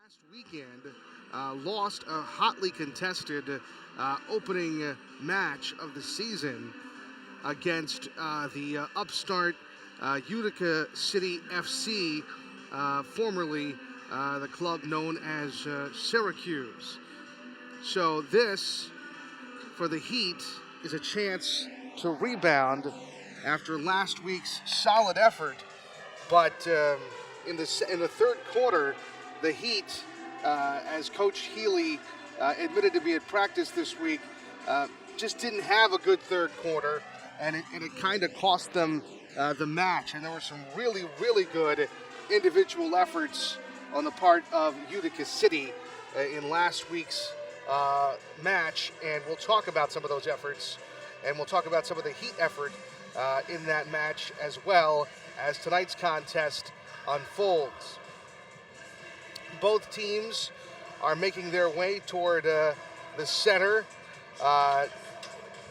Last weekend, lost a hotly contested opening match of the season against the upstart Utica City FC, formerly the club known as Syracuse. So this, for the Heat, is a chance to rebound after last week's solid effort. But in the third quarter, the Heat, as Coach Healy admitted to me at practice this week, just didn't have a good third quarter, and it kind of cost them the match. And there were some really, really good individual efforts on the part of Utica City in last week's match, and we'll talk about some of those efforts, and we'll talk about some of the Heat effort in that match as well as tonight's contest unfolds. Both teams are making their way toward the center.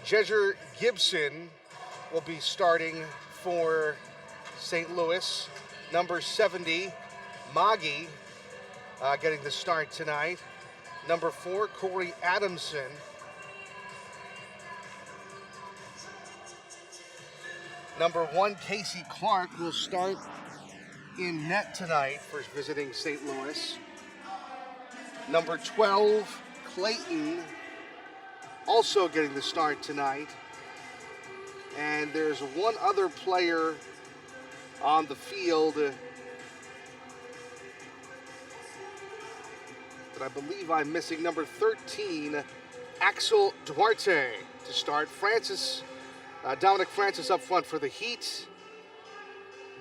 Jedger Gibson will be starting for St. Louis. Number 70, Maggie, getting the start tonight. Number 4, Corey Adamson. Number 1, Casey Clark, will start in net tonight for visiting St. Louis. Number 12, Clayton, also getting the start tonight. And there's one other player on the field that I believe I'm missing. Number 13, Axel Duarte to start. Dominic Francis up front for the Heat.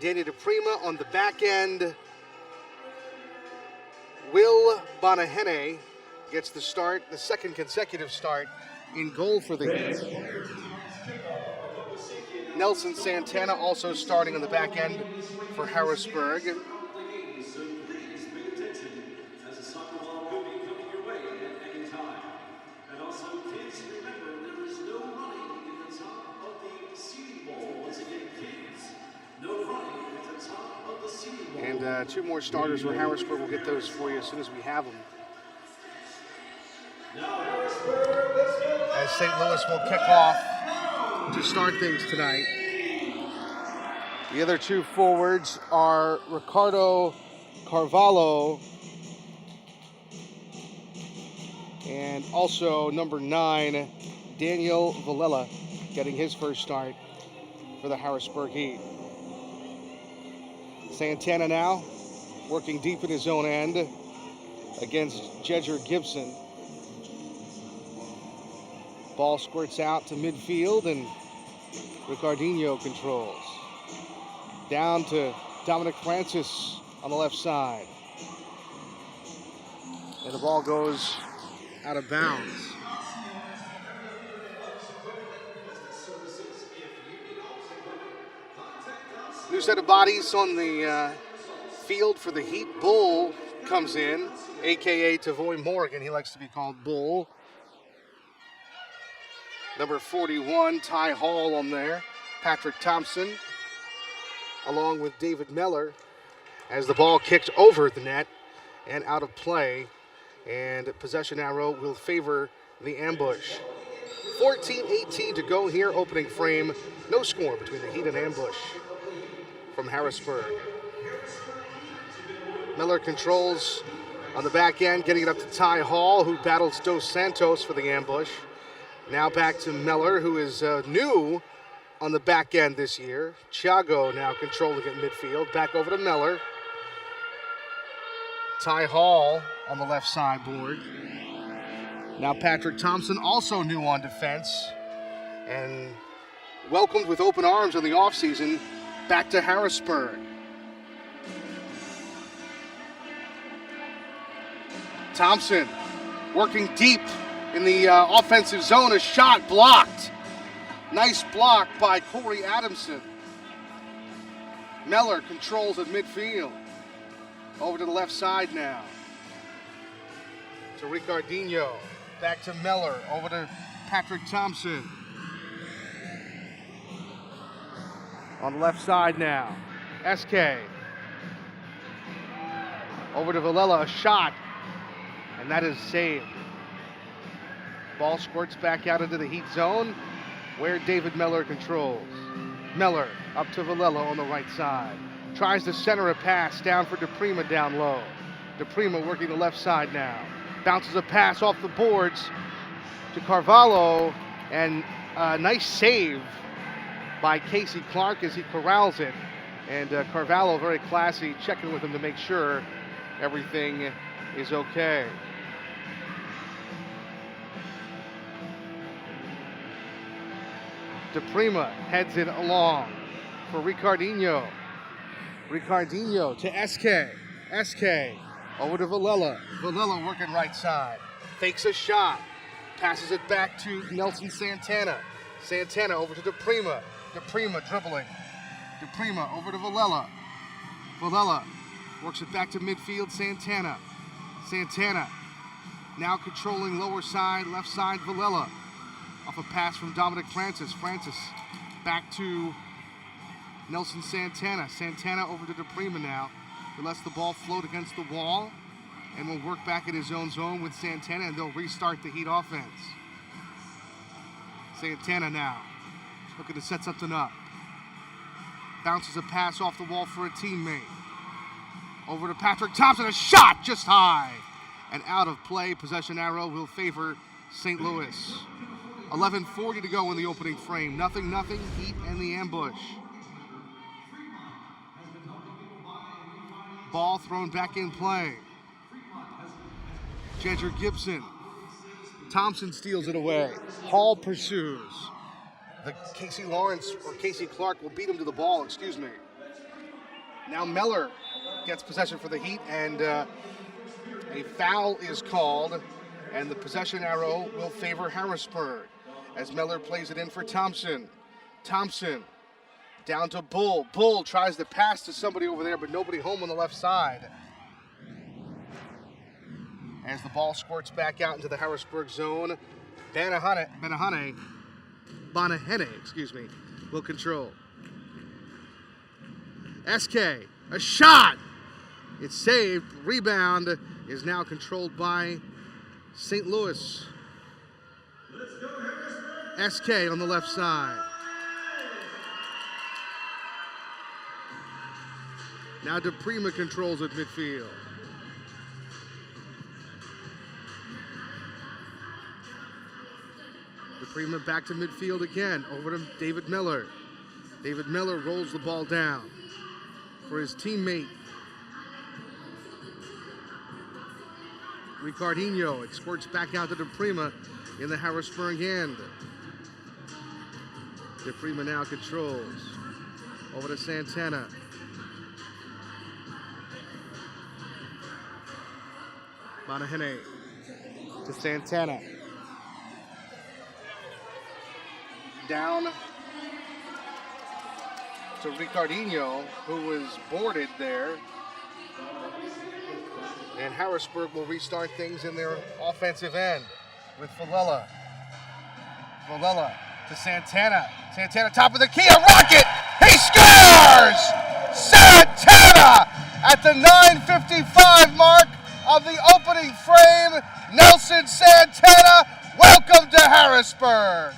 Danny DePrima on the back end. Will Bonahene gets the start, the second consecutive start in goal for the Heat. Nelson Santana also starting on the back end for Harrisburg. And two more starters for Harrisburg. We'll get those for you as soon as we have them. As St. Louis will kick off to start things tonight. The other two forwards are Ricardo Carvalho and also number 9, Daniel Villela, getting his first start for the Harrisburg Heat. Santana now working deep in his own end against Jedger Gibson. Ball squirts out to midfield and Ricardinho controls. Down to Dominic Francis on the left side. And the ball goes out of bounds. New set of bodies on the field for the Heat. Bull comes in, a.k.a. Tavoy Morgan. He likes to be called Bull. Number 41, Ty Hall on there. Patrick Thompson, along with David Meller, as the ball kicked over the net and out of play. And possession arrow will favor the ambush. 14:18 to go here, opening frame. No score between the Heat and ambush from Harrisburg. Miller controls on the back end, getting it up to Ty Hall, who battles Dos Santos for the ambush. Now back to Miller, who is new on the back end this year. Thiago now controlling it midfield. Back over to Miller. Ty Hall on the left sideboard. Now Patrick Thompson, also new on defense, and welcomed with open arms in the offseason back to Harrisburg. Thompson working deep in the offensive zone. A shot blocked. Nice block by Corey Adamson. Meller controls at midfield. Over to the left side now. To Ricardinho. Back to Meller. Over to Patrick Thompson. On the left side now. SK. Over to Villela. A shot and that is saved. Ball squirts back out into the Heat zone, where David Miller controls. Miller up to Villela on the right side. Tries to center a pass down for DePrima down low. DePrima working the left side now. Bounces a pass off the boards to Carvalho, and a nice save by Casey Clark as he corrals it. And Carvalho, very classy, checking with him to make sure everything is okay. DePrima heads it along for Ricardinho. Ricardinho to SK. SK over to Villela. Villela working right side. Fakes a shot. Passes it back to Nelson Santana. Santana over to DePrima. DePrima dribbling. DePrima over to Villela. Villela works it back to midfield. Santana. Santana now controlling lower side, left side, Villela. Off a pass from Dominic Francis. Francis back to Nelson Santana. Santana over to DePrima now. He lets the ball float against the wall and will work back in his own zone with Santana, and they'll restart the Heat offense. Santana now looking to set something up. Bounces a pass off the wall for a teammate. Over to Patrick Thompson, a shot just high and out of play. Possession arrow will favor St. Louis. 11:40 to go in the opening frame. 0-0, Heat and the ambush. Ball thrown back in play. Jedger Gibson. Thompson steals it away. Hall pursues. The Casey Clark will beat him to the ball, excuse me. Now Miller gets possession for the Heat, and a foul is called, and the possession arrow will favor Harrisburg as Miller plays it in for Thompson. Thompson down to Bull. Bull tries to pass to somebody over there, but nobody home on the left side. As the ball squirts back out into the Harrisburg zone, Banahene, will control. SK, a shot! It's saved. Rebound is now controlled by St. Louis. SK on the left side. Now DePrima controls at midfield. DePrima back to midfield again, over to David Miller. David Miller rolls the ball down for his teammate, Ricardinho. It squirts back out to DePrima in the Harrisburg end. DePrima now controls. Over to Santana. Banahene to Santana. Down to Ricardinho, who was boarded there. And Harrisburg will restart things in their offensive end with Villela. Villela to Santana. Santana top of the key, a rocket! He scores! Santana at the 9:55 mark of the opening frame. Nelson Santana, welcome to Harrisburg.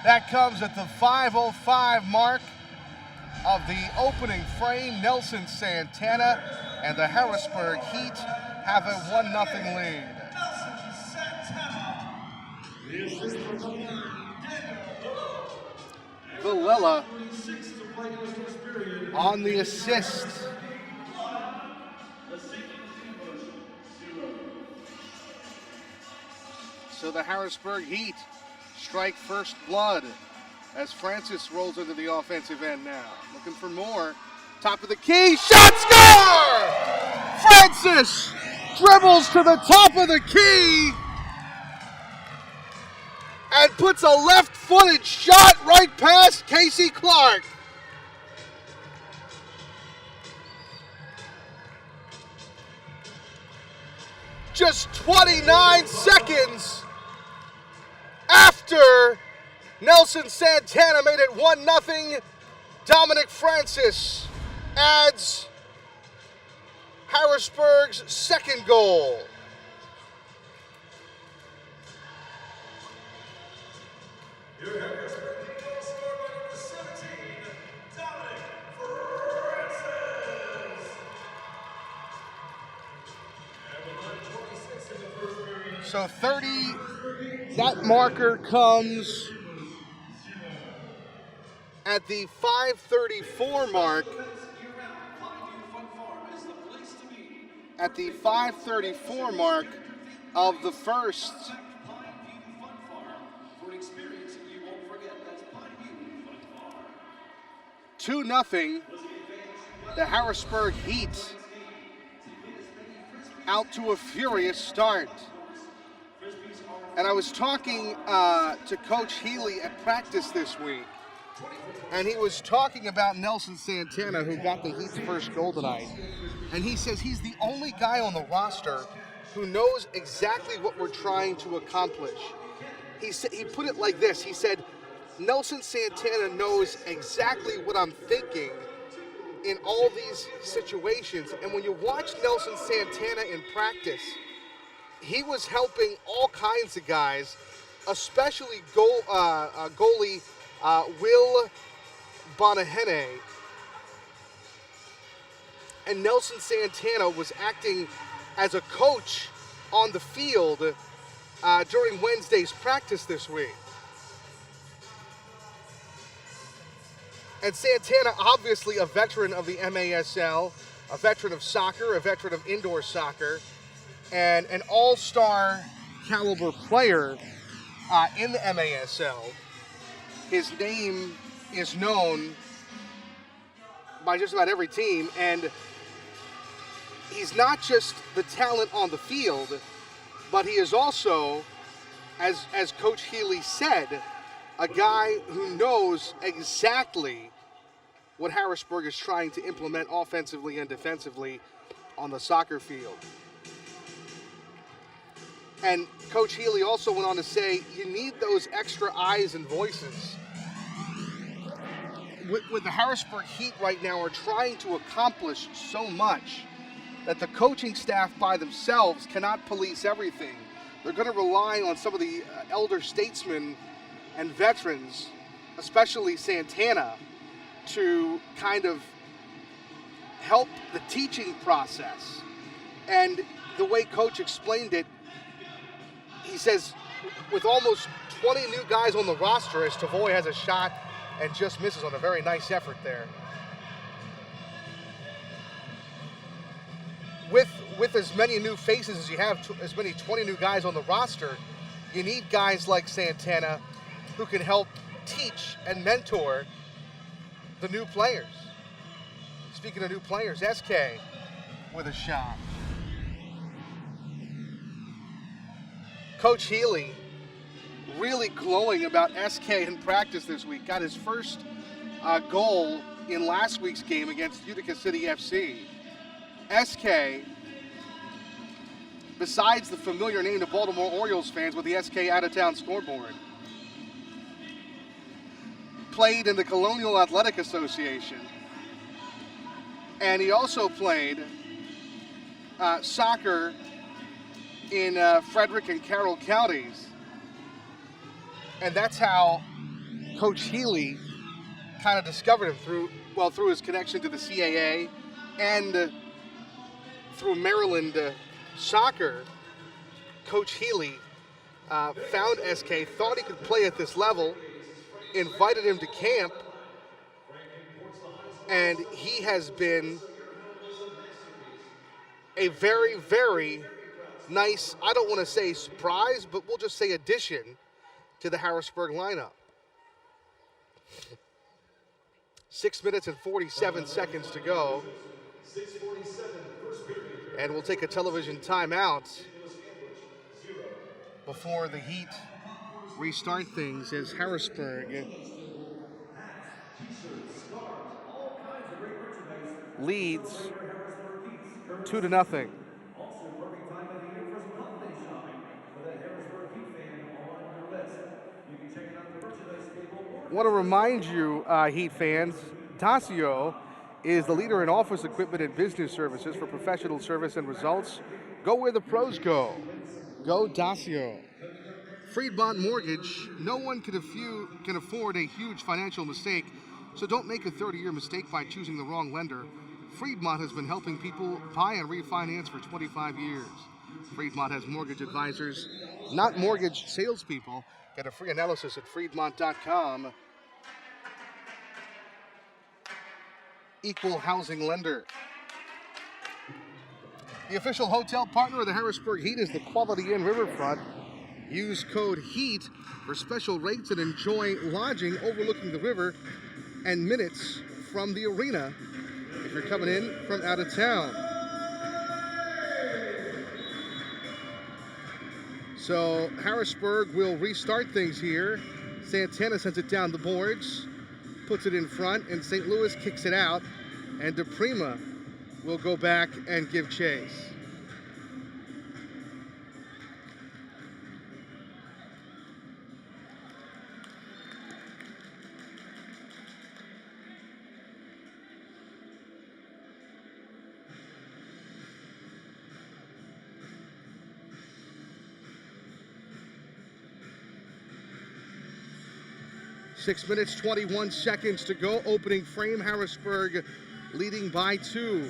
That comes at the 5:05 mark of the opening frame. Nelson Santana and the Harrisburg Heat have a 1-0 lead. Villela on the assist. So the Harrisburg Heat strike first blood as Francis rolls into the offensive end now. Looking for more. Top of the key, shot, score! Francis dribbles to the top of the key and puts a left-footed shot right past Casey Clark. just 29 seconds after Nelson Santana made it 1-0, Dominic Francis adds Harrisburg's second goal. Your Harrisburg goal scored by number 17, Dominic Francis. And with 9:26 in the first period. So 30, that marker comes at the 5:34 mark. At the 5:34 mark of the first. 2-0, the Harrisburg Heat out to a furious start. And I was talking to Coach Healy at practice this week, and he was talking about Nelson Santana, who got the Heat's first goal tonight. And he says he's the only guy on the roster who knows exactly what we're trying to accomplish. He put it like this. He said, Nelson Santana knows exactly what I'm thinking in all these situations. And when you watch Nelson Santana in practice, he was helping all kinds of guys, especially goalie Will Bonahene. And Nelson Santana was acting as a coach on the field during Wednesday's practice this week. And Santana, obviously a veteran of the MASL, a veteran of soccer, a veteran of indoor soccer, and an all-star caliber player in the MASL. His name is known by just about every team, and he's not just the talent on the field, but he is also, as Coach Healy said, a guy who knows exactly what Harrisburg is trying to implement offensively and defensively on the soccer field. And Coach Healy also went on to say, you need those extra eyes and voices. With the Harrisburg Heat right now are trying to accomplish so much that the coaching staff by themselves cannot police everything. They're going to rely on some of the elder statesmen and veterans, especially Santana, to kind of help the teaching process. And the way Coach explained it, he says, with almost 20 new guys on the roster, as Tavoy has a shot and just misses on a very nice effort there. With as many new faces as you have, as many 20 new guys on the roster, you need guys like Santana who can help teach and mentor the new players. Speaking of new players, SK with a shot. Coach Healy really glowing about SK in practice this week. Got his first goal in last week's game against Utica City FC. SK, besides the familiar name to Baltimore Orioles fans with the SK out-of-town scoreboard, played in the Colonial Athletic Association, and he also played soccer in Frederick and Carroll counties. And that's how Coach Healy kind of discovered him through his connection to the CAA and through Maryland soccer. Coach Healy found SK, thought he could play at this level, invited him to camp, and he has been a very, very nice, I don't want to say surprise, but we'll just say addition to the Harrisburg lineup. 6 minutes and 47 seconds to go. And we'll take a television timeout before the Heat restart things as Harrisburg leads 2-0. Want to remind you, Heat fans, Dacio is the leader in office equipment and business services for professional service and results. Go where the pros go. Go Dacio. Friedmont Mortgage. No one can afford a huge financial mistake, so don't make a 30-year mistake by choosing the wrong lender. Friedmont has been helping people buy and refinance for 25 years. Friedmont has mortgage advisors, not mortgage salespeople. Get a free analysis at Friedmont.com. Equal housing lender. The official hotel partner of the Harrisburg Heat is the Quality Inn Riverfront. Use code HEAT for special rates and enjoy lodging overlooking the river and minutes from the arena if you're coming in from out of town. So Harrisburg will restart things here. Santana sends it down the boards, puts it in front, and St. Louis kicks it out, and DePrima will go back and give chase. Six minutes, 21 seconds to go. Opening frame, Harrisburg leading by 2.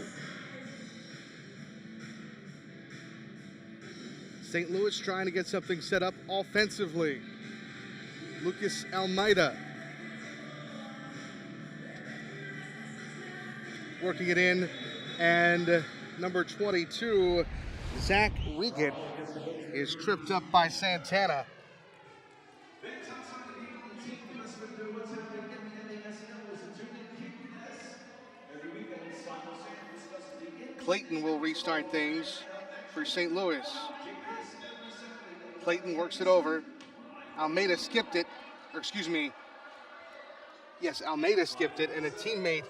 St. Louis trying to get something set up offensively. Lucas Almeida working it in, and number 22, Zach Regan, is tripped up by Santana. Clayton will restart things for St. Louis. Clayton works it over. Almeida skipped it, Almeida skipped it, and a teammate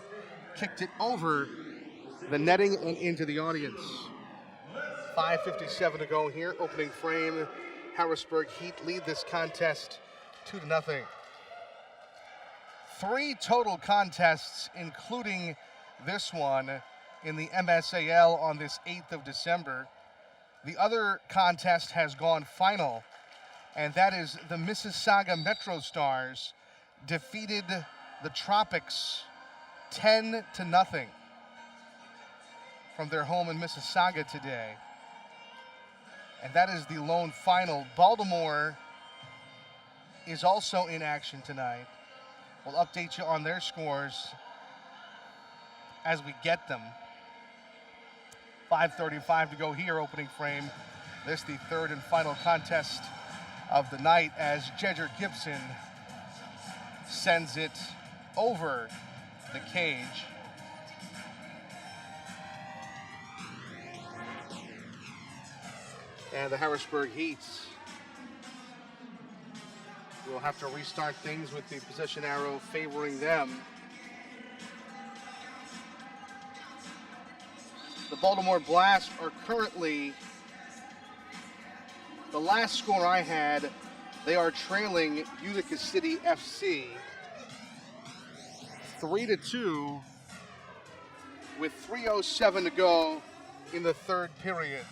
kicked it over the netting and into the audience. 5:57 to go here. Opening frame. Harrisburg Heat lead this contest 2-0. 3 total contests, including this one, in the MSAL on this 8th of December. The other contest has gone final, and that is the Mississauga Metro Stars defeated the Tropics 10-0 from their home in Mississauga today. And that is the lone final. Baltimore is also in action tonight. We'll update you on their scores as we get them. 5:35 to go here, opening frame. This the third and final contest of the night as Jedger Gibson sends it over the cage. And the Harrisburg Heat will have to restart things with the position arrow favoring them. The Baltimore Blast are currently, the last score I had, they are trailing Utica City FC 3-2 with 3:07 to go in the third period.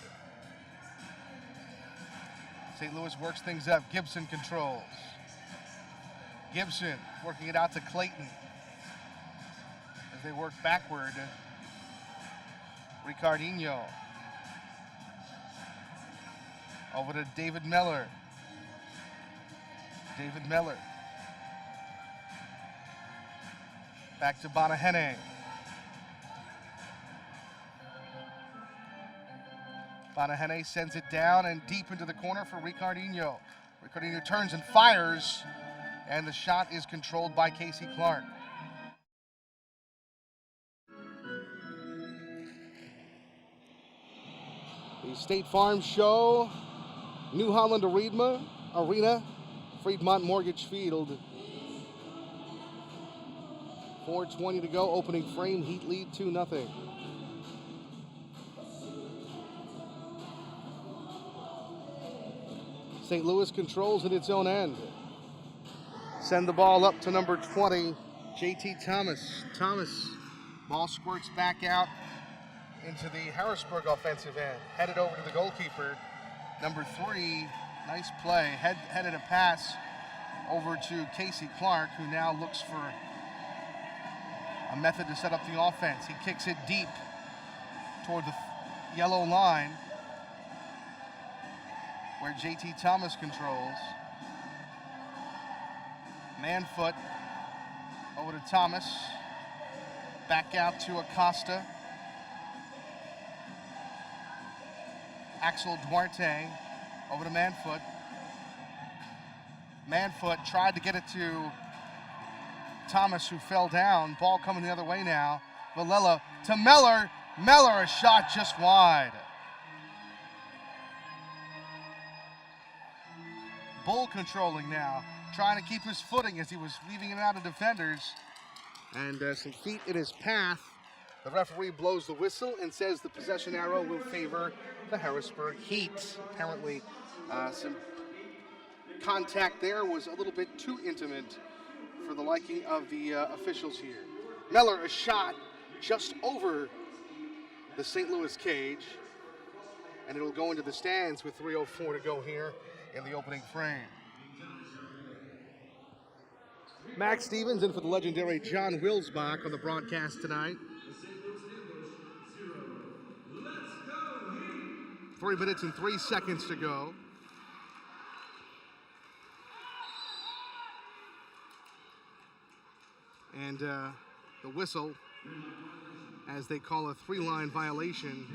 St. Louis works things up. Gibson controls. Gibson working it out to Clayton as they work backward. Ricardinho over to David Miller. Back to Bonahene. Bonahene sends it down and deep into the corner for Ricardinho. Ricardinho turns and fires, and the shot is controlled by Casey Clark. The State Farm Show, New Holland Arena, Friedmont Mortgage Field. 4:20 to go, opening frame, Heat lead 2-0. St. Louis controls at its own end. send the ball up to number 20, J.T. Thomas. Ball squirts back out into the Harrisburg offensive end. Headed over to the goalkeeper, number 3. Nice play. Headed a pass over to Casey Clark, who now looks for a method to set up the offense. He kicks it deep toward the yellow line where J.T. Thomas controls. Man foot over to Thomas. Back out to Acosta. Axel Duarte over to Manfoot. Manfoot tried to get it to Thomas, who fell down. Ball coming the other way now. Villela to Meller. Meller, a shot just wide. Bull controlling now, trying to keep his footing as he was leaving it out of defenders. And some feet in his path. The referee blows the whistle and says the possession arrow will favor the Harrisburg Heat. Apparently, some contact there was a little bit too intimate for the liking of the officials here. Meller, a shot just over the St. Louis cage, and it'll go into the stands with 3:04 to go here in the opening frame. Max Stevens in for the legendary John Wilsbach on the broadcast tonight. 3 minutes and 3 seconds to go. And the whistle, as they call a 3-line violation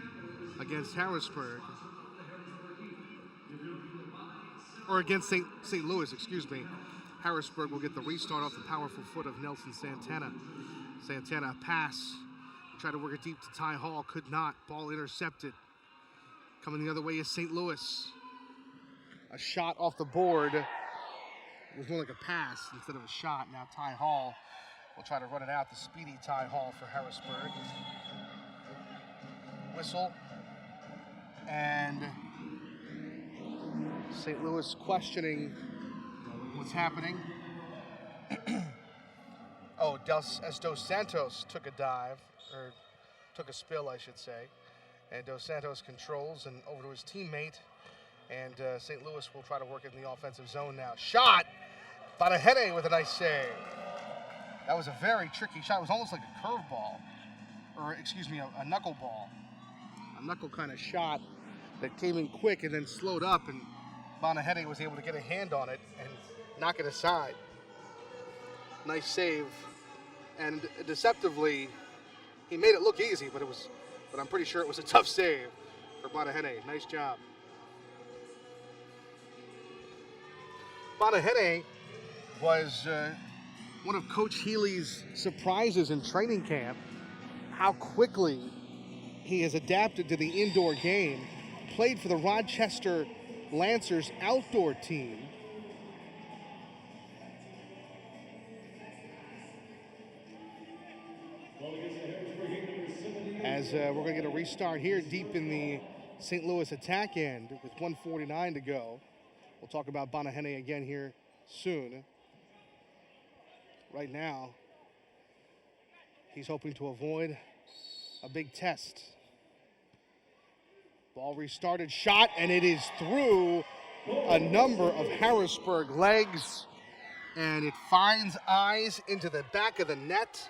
against Harrisburg. Or against St. Louis, excuse me. Harrisburg will get the restart off the powerful foot of Nelson Santana. Santana pass, tried to work it deep to Ty Hall, could not. Ball intercepted. Coming the other way is St. Louis. A shot off the board. It was more like a pass instead of a shot. Now Ty Hall will try to run it out. The speedy Ty Hall for Harrisburg. Whistle. And St. Louis questioning what's happening. As Dos Santos took a dive, or took a spill, I should say. And Dos Santos controls and over to his teammate. And St. Louis will try to work it in the offensive zone now. Shot! Banahene with a nice save. That was a very tricky shot. It was almost like a curveball. Or, excuse me, a knuckleball. A knuckle kind of shot that came in quick and then slowed up. And Banahene was able to get a hand on it and knock it aside. Nice save. And deceptively, he made it look easy, but I'm pretty sure it was a tough save for Banahene. Nice job. Banahene was one of Coach Healy's surprises in training camp. How quickly he has adapted to the indoor game. Played for the Rochester Lancers outdoor team. As we're going to get a restart here deep in the St. Louis attack end with 1:49 to go. We'll talk about Banahene again here soon. Right now, he's hoping to avoid a big test. Ball restarted, shot, and it is through a number of Harrisburg legs. And it finds eyes into the back of the net.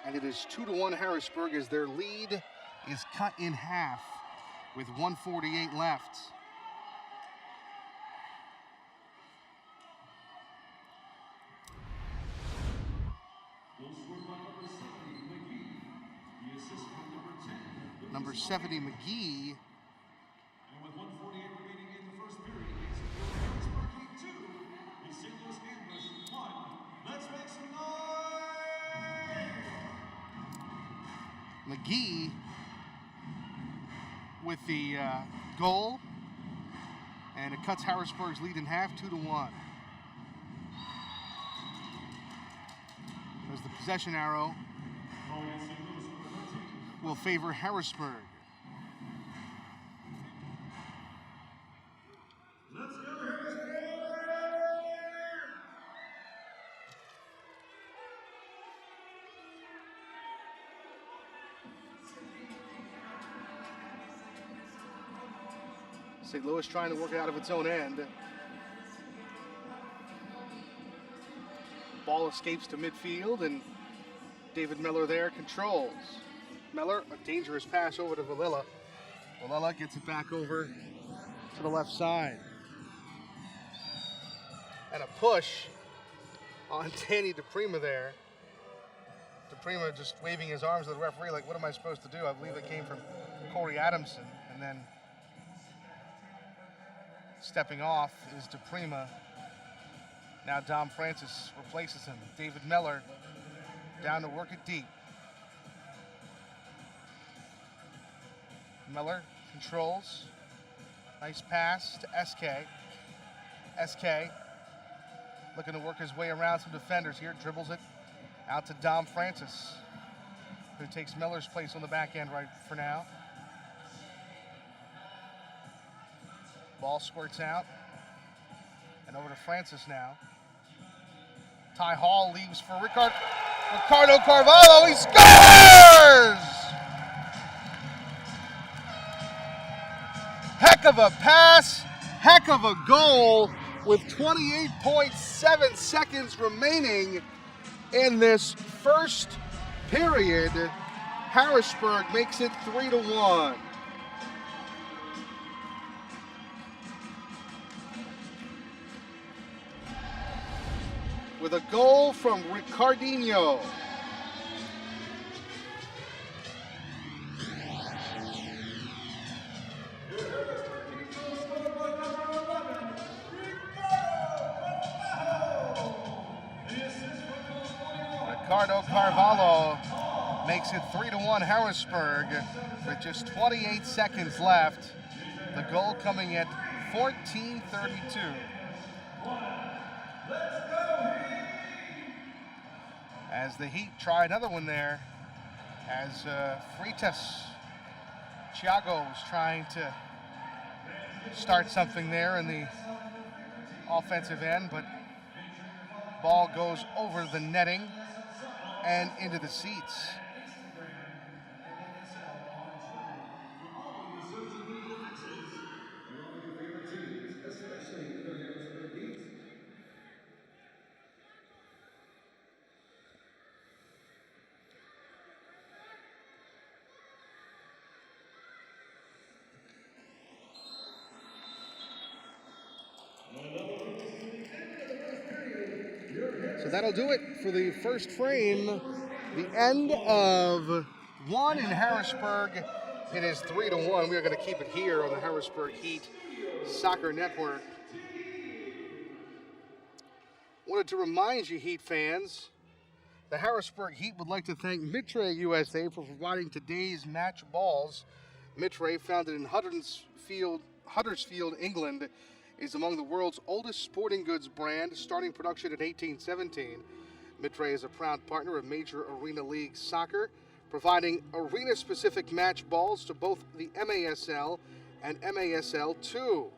And it is 2-1 Harrisburg as their lead is cut in half with 1:48 left. Number 70, McGee. And with 1:48 remaining in the first period, it's Harrisburg Heat 2, the St. Louis Gamblers 1. Let's make some noise! McGee with the goal, and it cuts Harrisburg's lead in half, 2-1. There's the possession arrow. Will favor Harrisburg. Let's go, Harrisburg! St. Louis trying to work it out of its own end. Ball escapes to midfield, and David Miller there controls. Miller, a dangerous pass over to Valilla. Valilla gets it back over to the left side. And a push on Danny DePrima there. DePrima just waving his arms to the referee like, what am I supposed to do? I believe it came from Corey Adamson. And then stepping off is DePrima. Now Dom Francis replaces him. David Miller down to work it deep. Miller controls. Nice pass to SK. SK looking to work his way around some defenders here. Dribbles it out to Dom Francis, who takes Miller's place on the back end right for now. Ball squirts out. And over to Francis now. Ty Hall leaves for Ricardo Carvalho. He scores! Heck of a pass, heck of a goal with 28.7 seconds remaining in this first period. Harrisburg makes it 3-1. With a goal from Ricardinho. Ricardo Carvalho makes it 3-1 Harrisburg with just 28 seconds left. The goal coming at 14:32. As the Heat try another one there, as Freitas Thiago was trying to start something there in the offensive end, but ball goes over the netting and into the seats. So that'll do it for the first frame. The end of one in Harrisburg. It is 3-1. We are going to keep it here on the Harrisburg Heat Soccer Network. Wanted to remind you, Heat fans, the Harrisburg Heat would like to thank Mitre USA for providing today's match balls. Mitre, founded in Huddersfield, England, is among the world's oldest sporting goods brand, starting production in 1817. Mitre is a proud partner of Major Arena League Soccer, providing arena-specific match balls to both the MASL and MASL 2.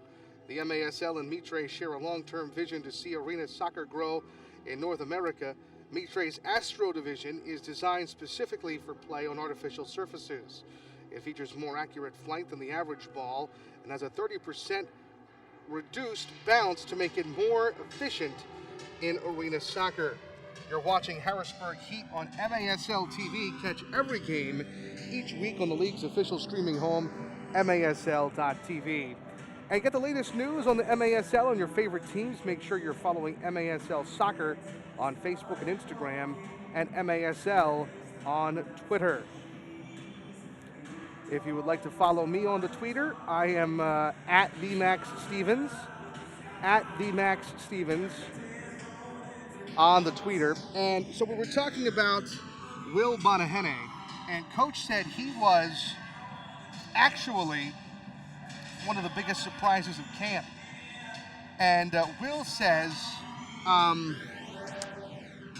The MASL and Mitre share a long-term vision to see arena soccer grow in North America. Mitre's Astro division is designed specifically for play on artificial surfaces. It features more accurate flight than the average ball and has a 30% reduced bounce to make it more efficient in arena soccer. You're watching Harrisburg Heat on MASL TV. Catch every game each week on the league's official streaming home, MASL.tv. And get the latest news on the MASL and your favorite teams. Make sure you're following MASL Soccer on Facebook and Instagram, and MASL on Twitter. If you would like to follow me on the Twitter, I am at VMaxStevens, at VMaxStevens on the Twitter. And so we were talking about Will Bonahene, and Coach said he was actually one of the biggest surprises of camp. And Will says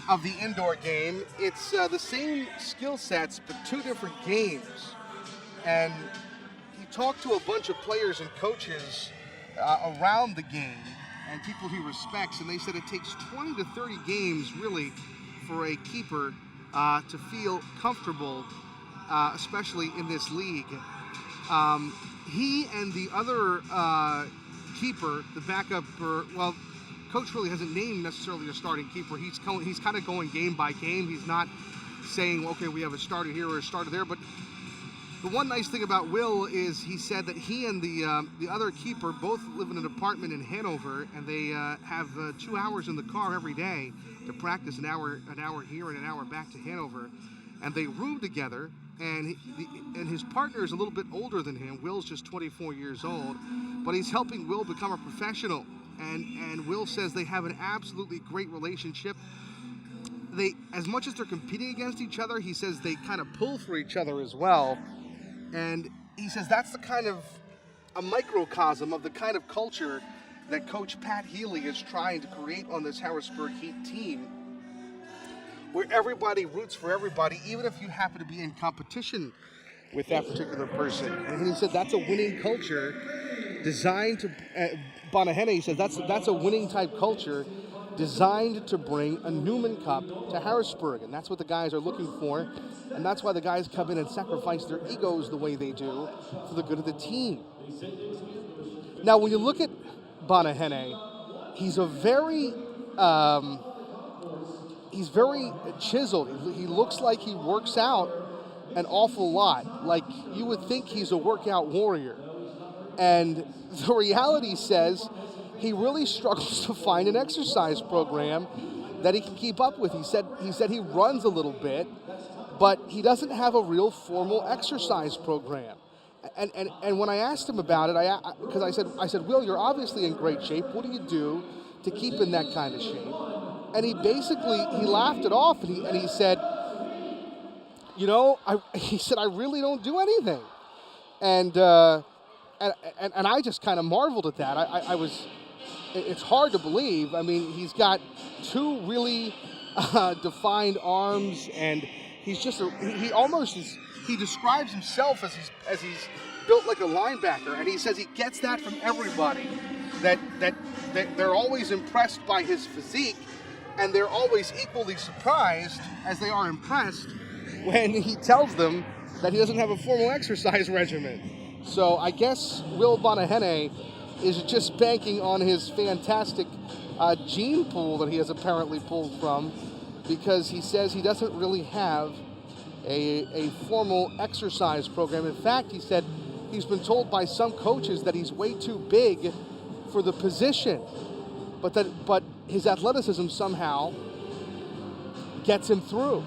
of the indoor game, it's the same skill sets, but two different games. And he talked to a bunch of players and coaches around the game and people he respects, and they said it takes 20 to 30 games really for a keeper to feel comfortable, especially in this league. he and the other keeper, the backup, well, coach really hasn't named necessarily a starting keeper. He's kind of going game by game. He's not saying, okay, we have a starter here or a starter there. But the one nice thing about Will is he said that he and the other keeper both live in an apartment in Hanover, and they have 2 hours in the car every day to practice, an hour here and an hour back to Hanover, and they room together. And his partner is a little bit older than him. Will's just 24 years old, but he's helping Will become a professional. And Will says they have an absolutely great relationship. They, as much as they're competing against each other, he says they kind of pull for each other as well. And he says that's the kind of a microcosm of the kind of culture that Coach Pat Healy is trying to create on this Harrisburg Heat team, where everybody roots for everybody, even if you happen to be in competition with that particular person. And he said that's a winning culture designed to, Bonahene, he says that's a winning type culture designed to bring a Newman Cup to Harrisburg. And that's what the guys are looking for. And that's why the guys come in and sacrifice their egos the way they do for the good of the team. Now, when you look at Bonahene, he's very chiseled. He looks like he works out an awful lot. Like you would think he's a workout warrior. And the reality says he really struggles to find an exercise program that he can keep up with. He said he runs a little bit, but he doesn't have a real formal exercise program. And when I asked him about it, because I said, Will, you're obviously in great shape. What do you do to keep in that kind of shape? And he laughed it off, and he said, he said, I really don't do anything. And I just kind of marveled at that. It's hard to believe. I mean, he's got two really defined arms, and he's just he describes himself as he's built like a linebacker, and he says he gets that from everybody, that they're always impressed by his physique, and they're always equally surprised as they are impressed when he tells them that he doesn't have a formal exercise regimen. So I guess Will Bonahene is just banking on his fantastic gene pool that he has apparently pulled from, because he says he doesn't really have a formal exercise program. In fact, he said he's been told by some coaches that he's way too big for the position, but his athleticism somehow gets him through,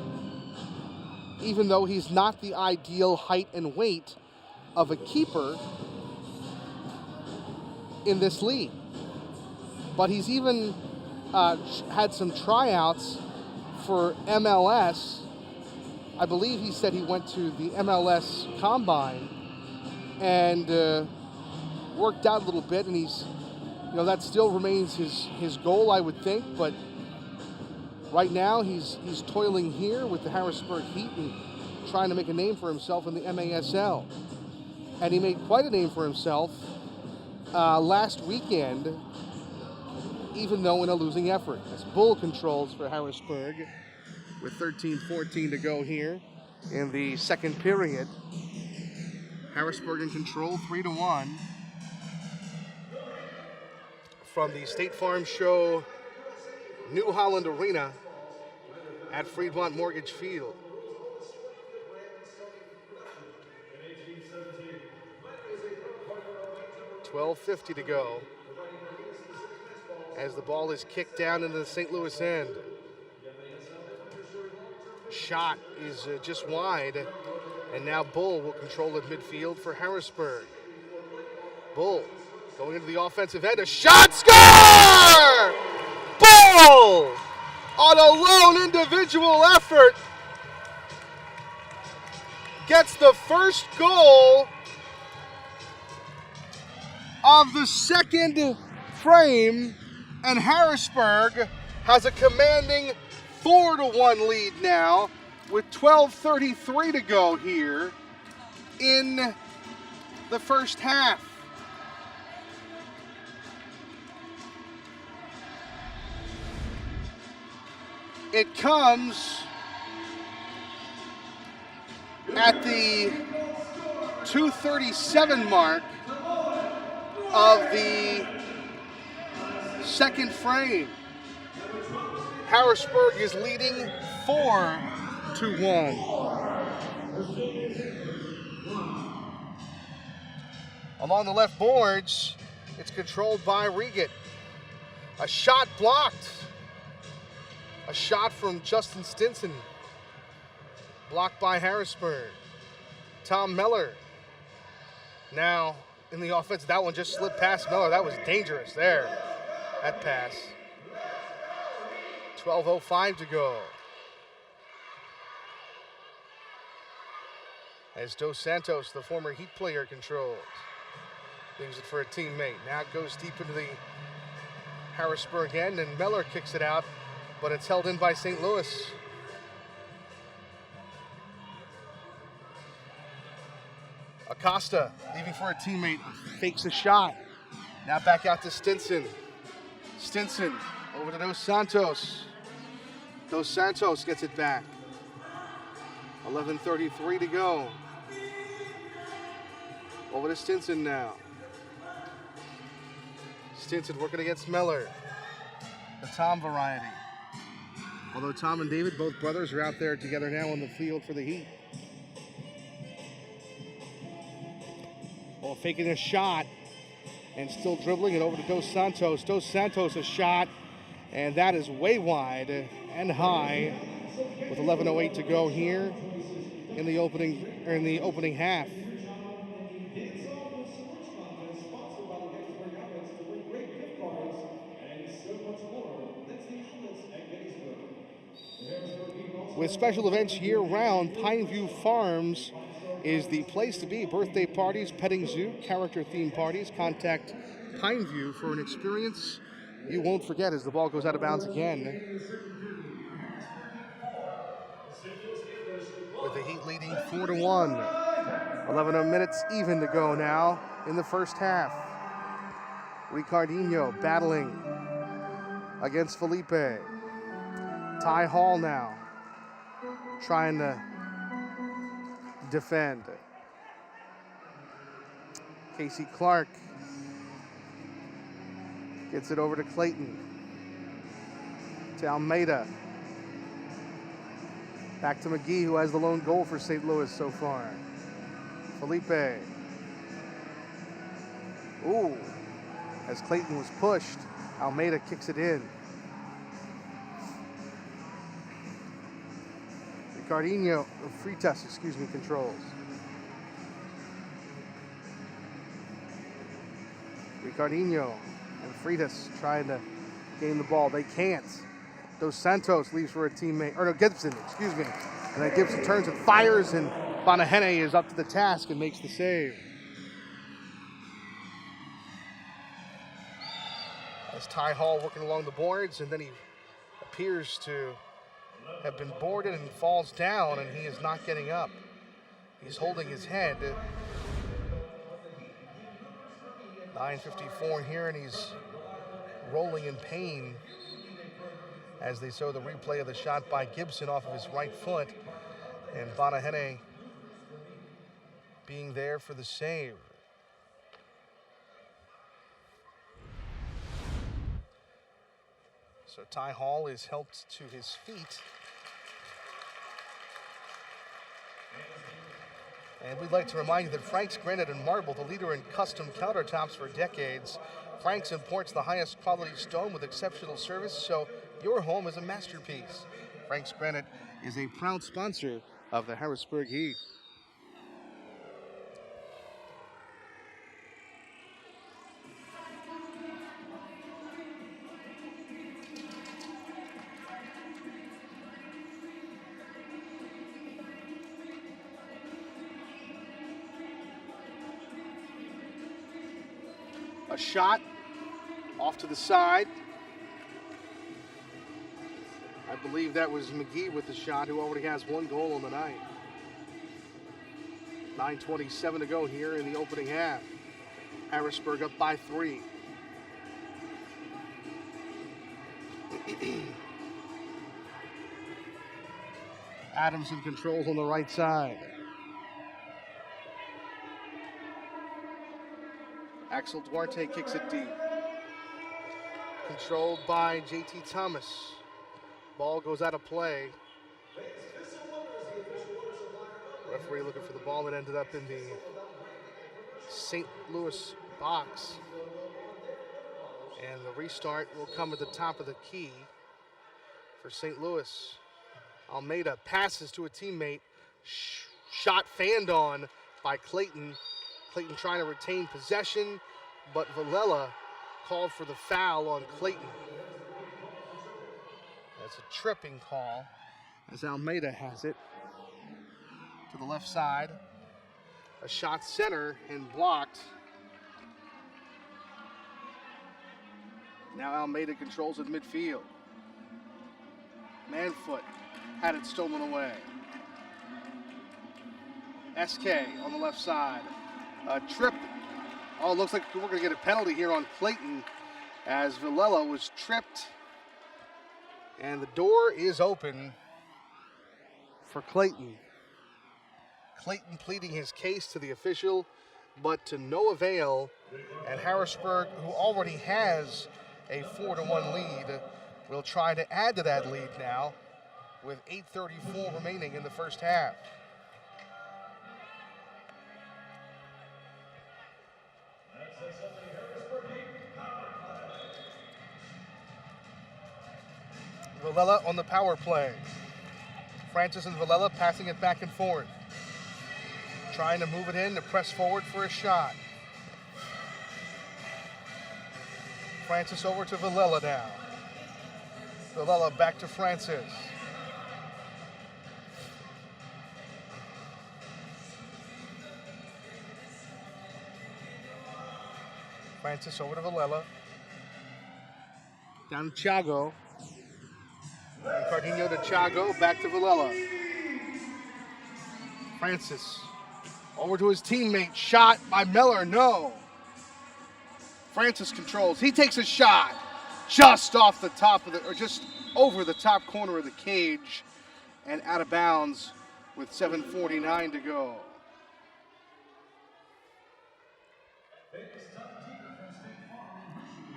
even though he's not the ideal height and weight of a keeper in this league. But he's even had some tryouts for MLS. I believe he said he went to the MLS Combine and worked out a little bit, and he's, that still remains his goal, I would think. But right now he's toiling here with the Harrisburg Heat and trying to make a name for himself in the MASL. And he made quite a name for himself last weekend, even though in a losing effort. As Bull controls for Harrisburg with 13-14 to go here in the second period. Harrisburg in control, 3-1. From the State Farm Show New Holland Arena at Fremont Mortgage Field. 12:50 to go as the ball is kicked down into the St. Louis end. Shot is just wide, and now Bull will control at midfield for Harrisburg. Bull going into the offensive end, a shot, score! Bull on a lone individual effort gets the first goal of the second frame, and Harrisburg has a commanding 4-1 lead now with 12:33 to go here in the first half. It comes at the 2:37 mark of the second frame. Harrisburg is leading 4-1. Along the left boards, it's controlled by Regan. A shot blocked. A shot from Justin Stinson. Blocked by Harrisburg. Tom Miller. Now in the offense, that one just slipped past Miller. That was dangerous there. That pass. 12:05 to go. As Dos Santos, the former Heat player, controls. Leaves it for a teammate. Now it goes deep into the Harrisburg end, and Miller kicks it out, but it's held in by St. Louis. Acosta leaving for a teammate, fakes a shot. Now back out to Stinson. Stinson over to Dos Santos. Dos Santos gets it back. 11:33 to go. Over to Stinson now. Stinson working against Miller. The Tom variety. Although Tom and David, both brothers, are out there together now on the field for the Heat. Well, faking a shot and still dribbling it over to Dos Santos. Dos Santos a shot, and that is way wide and high with 11:08 to go here in the opening half. With special events year-round, Pineview Farms is the place to be. Birthday parties, petting zoo, character-themed parties. Contact Pineview for an experience you won't forget as the ball goes out of bounds again. With the Heat leading 4-1. 11 minutes even to go now in the first half. Ricardinho battling against Felipe. Ty Hall now trying to defend. Casey Clark gets it over to Clayton. To Almeida. Back to McGee, who has the lone goal for St. Louis so far. Felipe. Ooh. As Clayton was pushed, Almeida kicks it in. Ricardinho, Freitas, controls. Ricardinho and Freitas trying to gain the ball. They can't. Dos Santos leaves for a teammate, Gibson, And then Gibson turns and fires, and Bonahene is up to the task and makes the save. As Ty Hall working along the boards, and then he appears to have been boarded and falls down, and he is not getting up. He's holding his head. 9:54 here, and he's rolling in pain as they show the replay of the shot by Gibson off of his right foot, and Bonahene being there for the save. So Ty Hall is helped to his feet. And we'd like to remind you that Frank's Granite and Marble, the leader in custom countertops for decades. Frank's imports the highest quality stone with exceptional service, so your home is a masterpiece. Frank's Granite is a proud sponsor of the Harrisburg Heat. A shot off to the side. I believe that was McGee with the shot, who already has one goal on the night. 9:27 to go here in the opening half. Harrisburg up by 3. Adamson controls on the right side. Axel Duarte kicks it deep. Controlled by JT Thomas. Ball goes out of play. Referee looking for the ball that ended up in the St. Louis box. And the restart will come at the top of the key for St. Louis. Almeida passes to a teammate. Shot fanned on by Clayton. Clayton trying to retain possession, but Villela called for the foul on Clayton. That's a tripping call as Almeida has it to the left side. A shot center and blocked. Now Almeida controls it midfield. Manfoot had it stolen away. SK on the left side. A trip. Oh, it looks like we're going to get a penalty here on Clayton as Villela was tripped. And the door is open for Clayton. Clayton pleading his case to the official, but to no avail. And Harrisburg, who already has a 4-1 lead, will try to add to that lead now with 8:34 remaining in the first half. Villela on the power play. Francis and Villela passing it back and forth. Trying to move it in to press forward for a shot. Francis over to Villela now. Villela back to Francis. Francis over to Villela. Down to Thiago. And Cardinho to Thiago, back to Villela. Francis over to his teammate, shot by Miller, no. Francis controls, he takes a shot just off the top of or just over the top corner of the cage and out of bounds with 7:49 to go.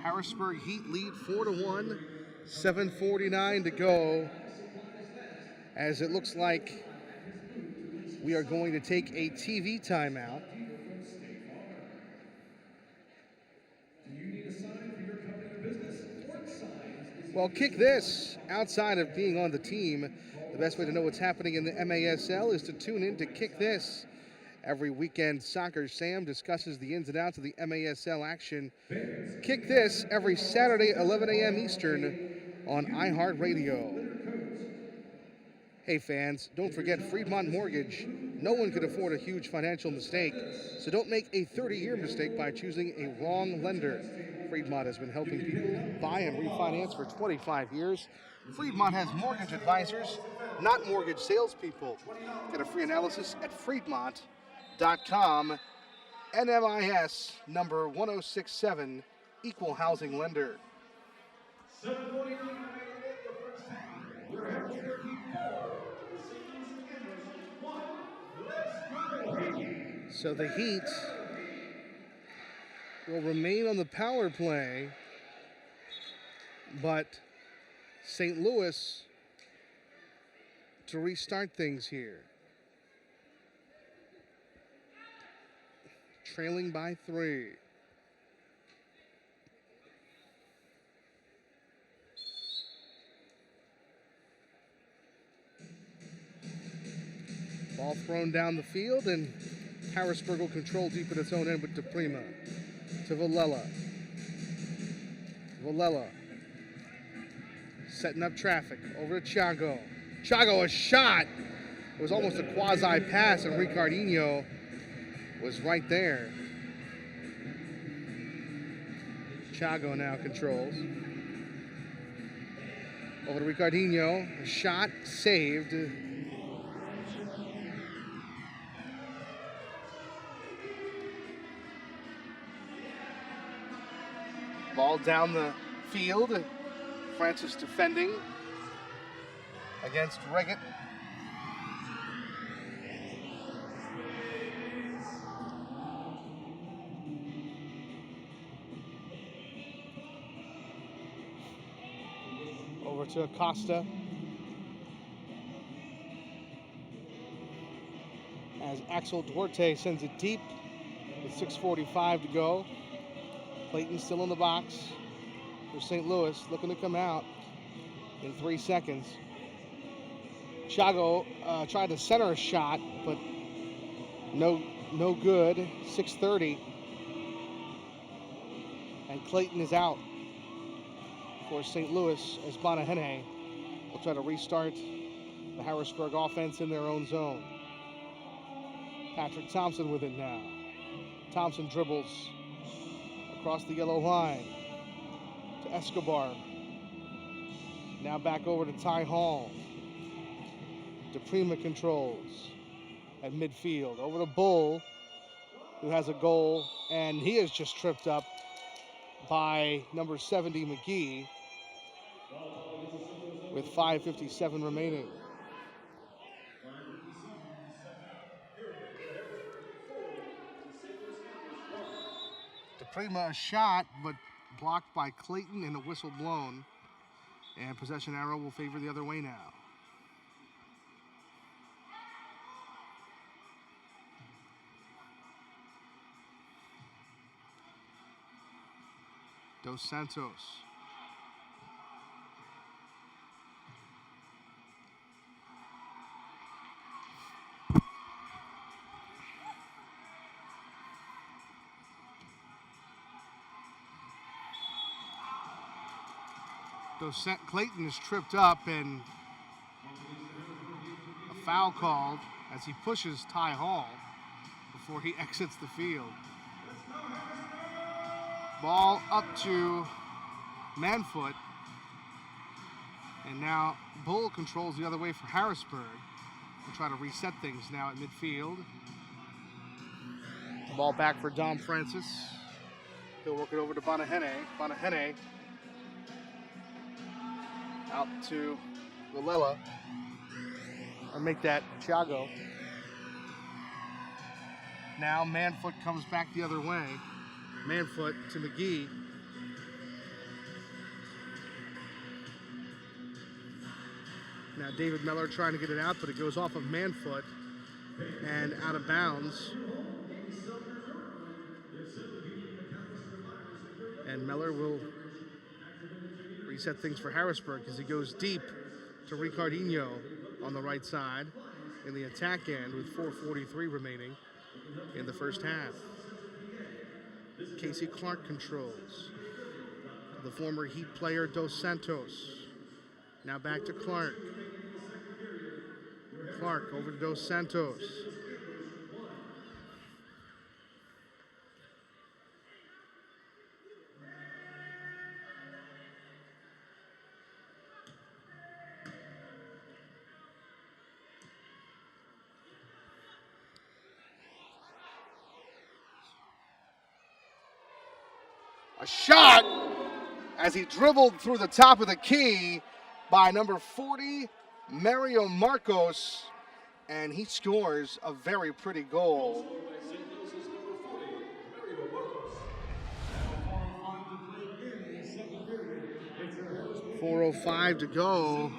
Harrisburg Heat lead 4-1, 7:49 to go, as it looks like we are going to take a TV timeout. Well, Kick This, outside of being on the team, the best way to know what's happening in the MASL is to tune in to Kick This. Every weekend, Soccer Sam discusses the ins and outs of the MASL action. Kick This every Saturday at 11 a.m. Eastern on iHeartRadio. Hey fans, don't forget Freedmont Mortgage. No one could afford a huge financial mistake, so don't make a 30-year mistake by choosing a wrong lender. Freedmont has been helping people buy and refinance for 25 years. Freedmont has mortgage advisors, not mortgage salespeople. Get a free analysis at Freedmont.com. NMIS number 1067, Equal Housing Lender. So the Heat will remain on the power play, but St. Louis to restart things here. Trailing by 3. Ball thrown down the field, and Harrisburg will control deep at its own end with DePrima. To Villela. Villela setting up traffic over to Thiago. Thiago, a shot. It was almost a quasi pass, and Ricardinho was right there. Thiago now controls. Over to Ricardinho. A shot saved. Ball down the field. Francis defending against Reggett. over to Acosta. As Axel Duarte sends it deep with 6:45 to go. Clayton still in the box for St. Louis, looking to come out in 3 seconds. Thiago tried to center a shot, but no good. 6:30. And Clayton is out for St. Louis as Bonahene will try to restart the Harrisburg offense in their own zone. Patrick Thompson with it now. Thompson dribbles across the yellow line to Escobar. Now back over to Ty Hall. DePrima controls at midfield. Over to Bull, who has a goal, and he is just tripped up by number 70, McGee, with 5:57 remaining. DePrima a shot, but blocked by Clayton and a whistle blown. And possession arrow will favor the other way now. Dos Santos. Clayton is tripped up and a foul called as he pushes Ty Hall before he exits the field. Ball up to Manfoot. And now Bull controls the other way for Harrisburg. We'll try to reset things now at midfield. Ball back for Dom Francis. He'll work it over to Bonahene. Bonahene out to Villela. Or make that Thiago. Now Manfoot comes back the other way. Manfoot to McGee. Now David Miller trying to get it out, but it goes off of Manfoot and out of bounds. And Miller will reset things for Harrisburg as he goes deep to Ricardinho on the right side in the attack end with 4:43 remaining in the first half. Casey Clark controls. The former Heat player Dos Santos. Now back to Clark. Clark over to Dos Santos. A shot as he dribbled through the top of the key by number 40, Mario Marcos, and he scores a very pretty goal. 4:05 to go,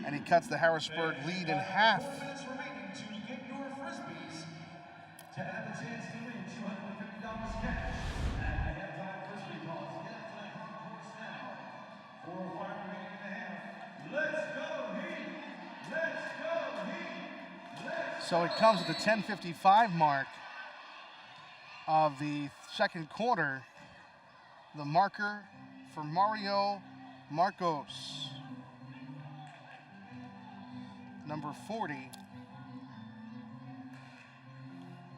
and he cuts the Harrisburg lead in half. To have a chance to win $250 cash. So it comes at the 10:55 mark of the second quarter. The marker for Mario Marcos, number 40,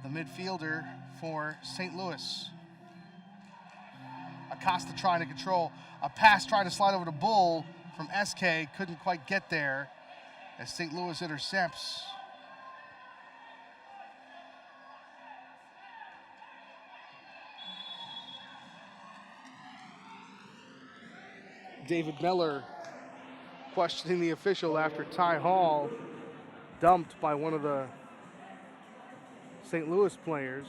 the midfielder for St. Louis. Acosta trying to control. A pass trying to slide over to Bull from SK. Couldn't quite get there as St. Louis intercepts. David Miller questioning the official after Ty Hall dumped by one of the St. Louis players.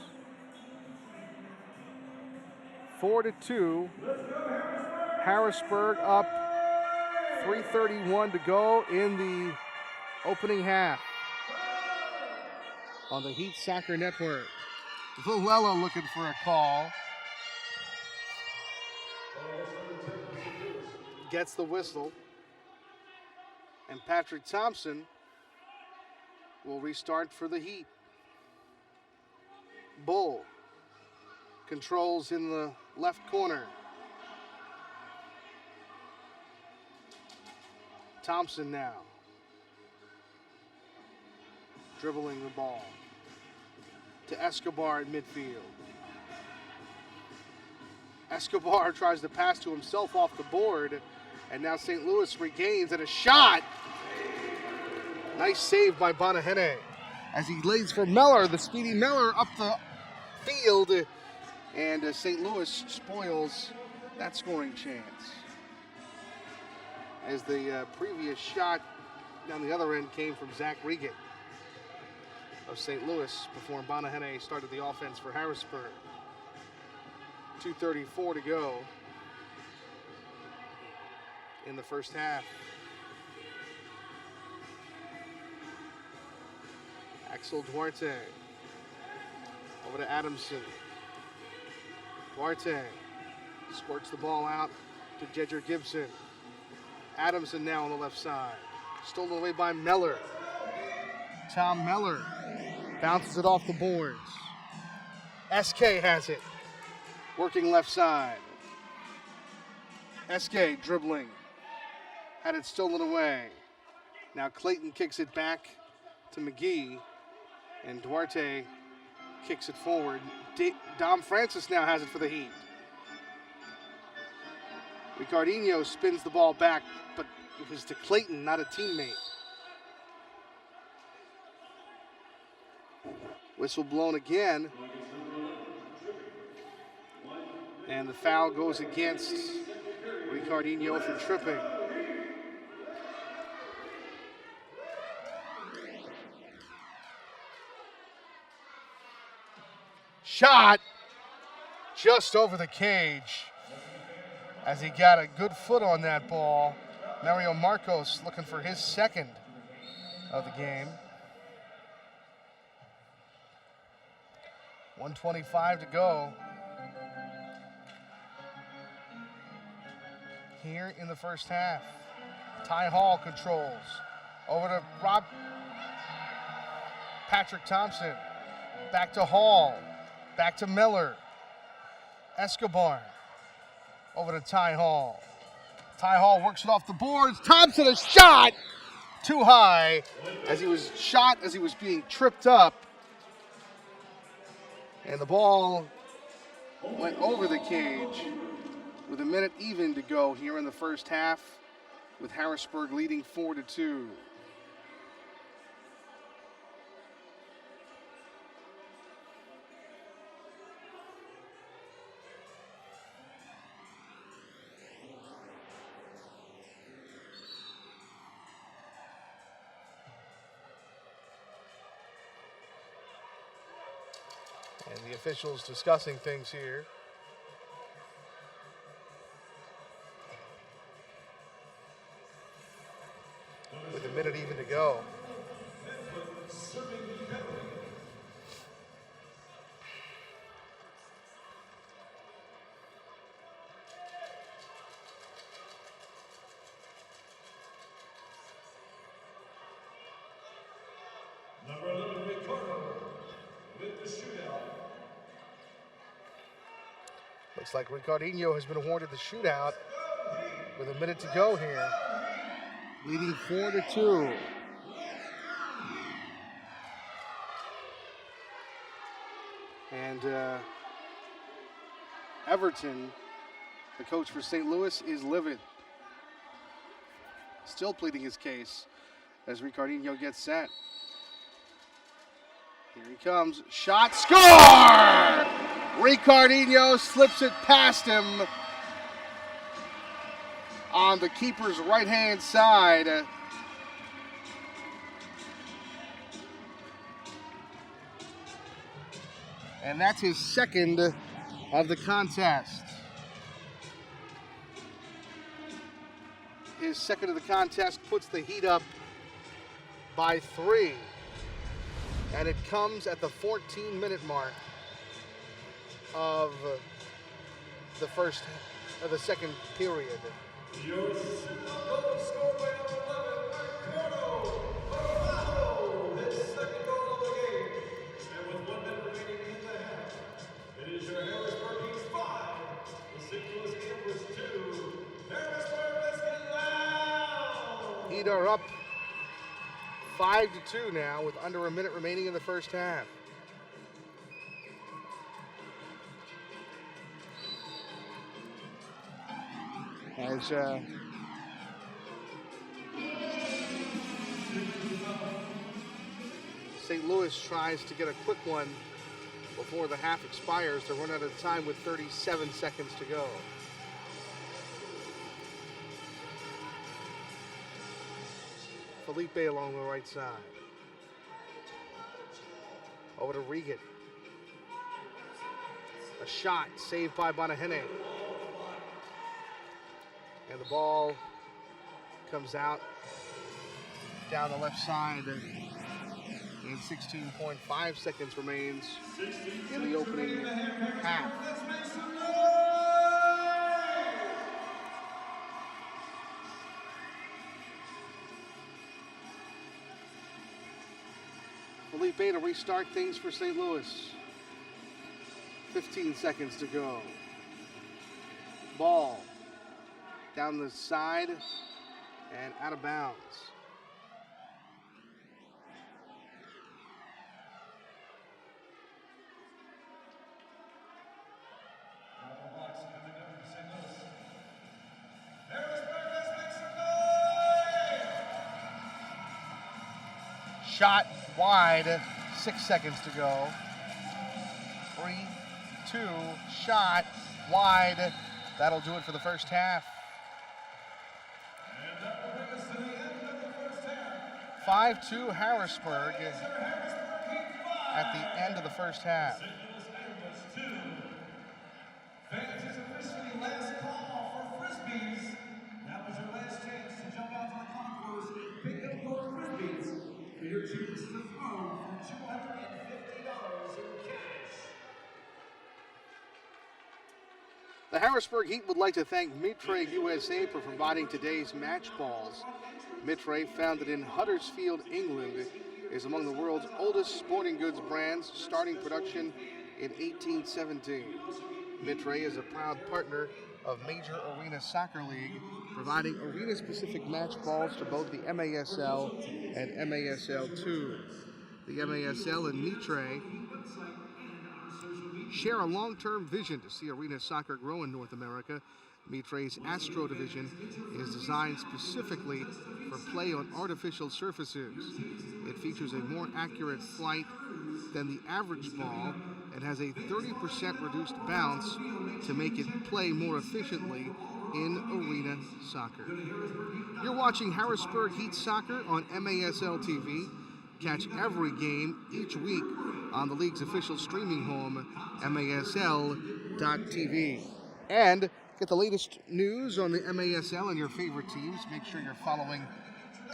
4-2. Harrisburg up 3:31 to go in the opening half on the Heat Soccer Network. Villella looking for a call. Gets the whistle. And Patrick Thompson will restart for the Heat. Bull controls in the left corner. Thompson now dribbling the ball to Escobar at midfield. Escobar tries to pass to himself off the board, and now St. Louis regains, and a shot. Nice save by Bonahene as he lays for Meller, the speedy Meller up the field, and St. Louis spoils that scoring chance. As the previous shot down the other end came from Zach Regan of St. Louis before Bonahene started the offense for Harrisburg. 2:34 to go in the first half. Axel Duarte over to Adamson. Duarte squirts the ball out to Jedger Gibson. Adamson now on the left side. Stolen away by Meller. Tom Meller bounces it off the boards. SK has it. Working left side. SK dribbling. Had it stolen away. Now Clayton kicks it back to McGee. And Duarte kicks it forward. Dom Francis now has it for the Heat. Ricardinho spins the ball back, but it was to Clayton, not a teammate. Whistle blown again. And the foul goes against Ricardinho for tripping. Shot just over the cage as he got a good foot on that ball. Mario Marcos looking for his second of the game. 1:25 to go here in the first half. Ty Hall controls. Over to Patrick Thompson. Back to Hall. Back to Miller. Escobar. Over to Ty Hall. Ty Hall works it off the boards. Thompson, a shot! Too high as he was shot as he was being tripped up. And the ball went over the cage with a minute even to go here in the first half, with Harrisburg leading 4-2. And the officials discussing things here. With a minute even to go. Number 11, Ricardo, with the shootout. Looks like Ricardinho has been awarded the shootout with a minute to go here. Leading 4-2. And Everton, the coach for St. Louis, is livid. Still pleading his case as Ricardinho gets set. Here he comes. Shot, score! Ricardinho slips it past him on the keeper's right-hand side. And that's his second of the contest. his second of the contest, puts the Heat up by 3. And it comes at the 14-minute mark of the second period. Your goal scored by number 11, Ricardo. His second goal of the game. And with 1 minute remaining in the half, it is your Harrisburg Heat 5, the St. Louis Amber's 2. Harrisburg, let's get loud! Heat are up 5-2 now with under a minute remaining in the first half. As St. Louis tries to get a quick one before the half expires to run out of time with 37 seconds to go. Felipe along the right side. Over to Regan. A shot saved by Bonahene. And the ball comes out down the left side. And 16.5 seconds remains in the opening half. Felipe to restart things for St. Louis. 15 seconds to go. Ball down the side and out of bounds. Shot wide, 6 seconds to go. 3, 2, shot wide. That'll do it for the first half. 5-2 Harrisburg at the end of the first half. Fans, it's officially last call for Frisbees. That was your last chance to jump out to the concourse and pick up your Frisbees for your chance to throw for $250 in cash. The Harrisburg Heat would like to thank Mitre USA for providing today's match balls. Mitre, founded in Huddersfield, England, is among the world's oldest sporting goods brands, starting production in 1817. Mitre is a proud partner of Major Arena Soccer League, providing arena-specific match balls to both the MASL and MASL2. The MASL and Mitre share a long-term vision to see arena soccer grow in North America. Mitre's Astro division is designed specifically for play on artificial surfaces. It features a more accurate flight than the average ball and has a 30% reduced bounce to make it play more efficiently in arena soccer. You're watching Harrisburg Heat Soccer on MASL TV. Catch every game each week on the league's official streaming home, MASL.TV. And get the latest news on the MASL and your favorite teams. Make sure you're following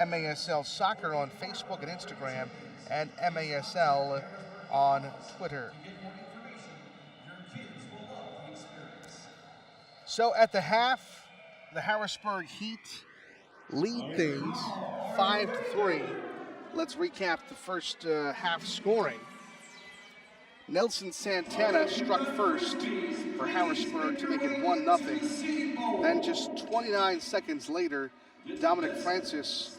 MASL Soccer on Facebook and Instagram, and MASL on Twitter. So at the half, the Harrisburg Heat lead things 5-3. Let's recap the first half scoring. Nelson Santana struck first for Harrisburg to make it 1-0. Then just 29 seconds later, Dominic Francis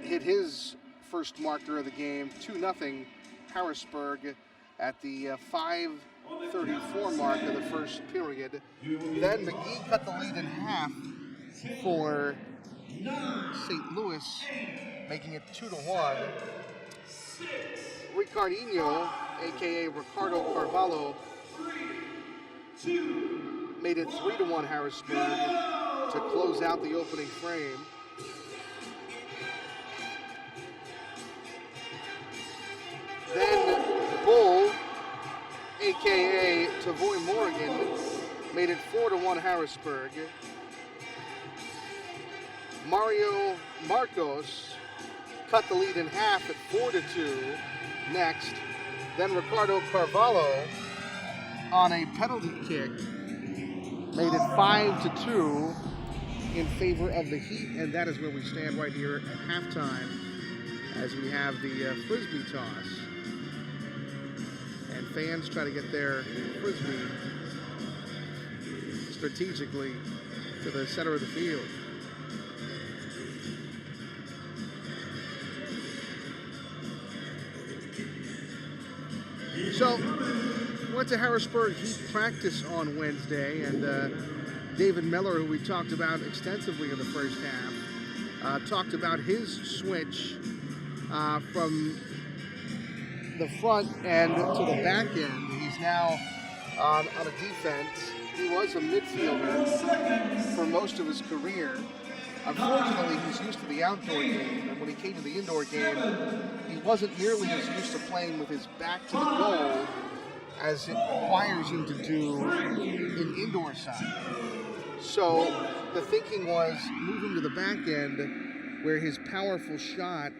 hit his first marker of the game, 2-0 Harrisburg at the 5:34 mark of the first period. Then McGee cut the lead in half for St. Louis, making it 2-1. Ricardinho, a.k.a. Ricardo Carvalho, made it 3-1 Harrisburg to close out the opening frame. Then Bull, a.k.a. Tavoy Morgan, made it 4-1 Harrisburg. Mario Marcos cut the lead in half at 4-2 next. Then Ricardo Carvalho on a penalty kick made it 5-2 in favor of the Heat, and that is where we stand right here at halftime as we have the Frisbee toss. And fans try to get their Frisbee strategically to the center of the field. So, went to Harrisburg Heat practice on Wednesday, and David Miller, who we talked about extensively in the first half, talked about his switch from the front end to the back end. He's now on a defense. He was a midfielder for most of his career. Unfortunately, he's used to the outdoor game, and when he came to the indoor game, he wasn't nearly as used to playing with his back to the goal as it requires him to do in indoor side. So the thinking was move him to the back end where his powerful shot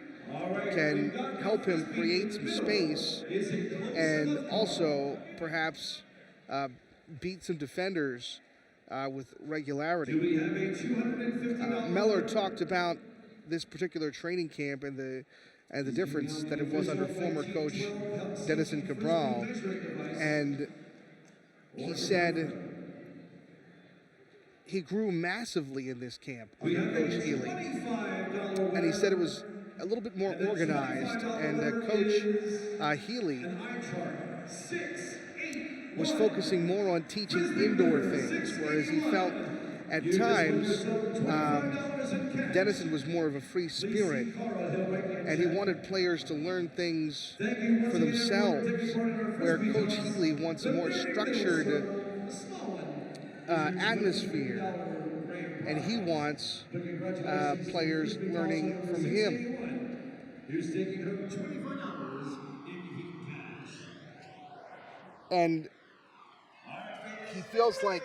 can help him create some space and also perhaps beat some defenders with regularity. Meller talked about this particular training camp and the difference that it was under former coach Denison Cabral, and he said he grew massively in this camp under Coach Healy, and he said it was a little bit more organized, and Coach Healy was focusing more on teaching indoor things, whereas he felt at times Denison was more of a free spirit, and he wanted players to learn things for themselves, where Coach Healy wants a more structured atmosphere, and he wants players learning from him. And he feels like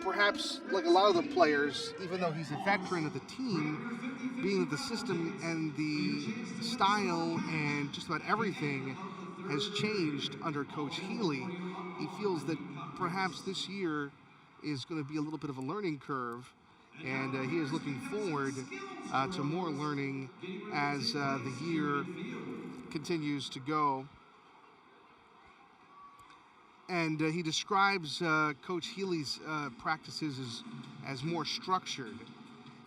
perhaps like a lot of the players, even though he's a veteran of the team, being that the system and the style and just about everything has changed under Coach Healy, he feels that perhaps this year is going to be a little bit of a learning curve, and he is looking forward to more learning as the year continues to go. And he describes Coach Healy's practices as more structured,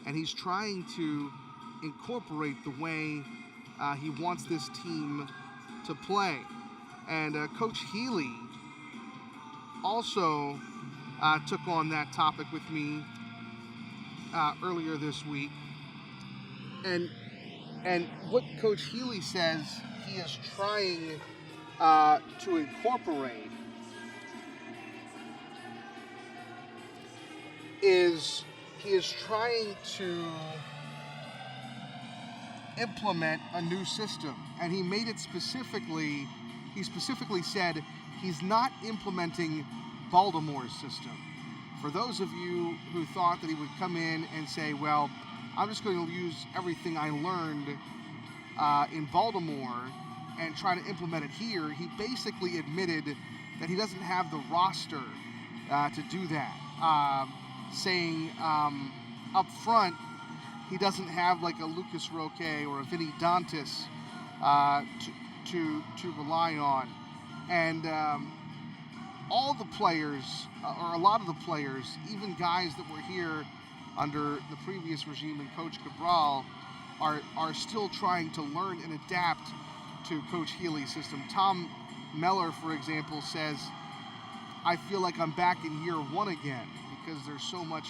and he's trying to incorporate the way he wants this team to play. And Coach Healy also took on that topic with me earlier this week. And what Coach Healy says he is trying to incorporate is he is trying to implement a new system, and he made it specifically, he specifically said he's not implementing Baltimore's system. For those of you who thought that he would come in and say, well, I'm just going to use everything I learned in Baltimore and try to implement it here, he basically admitted that he doesn't have the roster to do that. Saying up front, he doesn't have like a Lucas Roque or a Vinny Dantas to rely on. And all the players, or a lot of the players, even guys that were here under the previous regime and Coach Cabral, are still trying to learn and adapt to Coach Healy's system. Tom Meller, for example, says, I feel like I'm back in year one again, because there's so much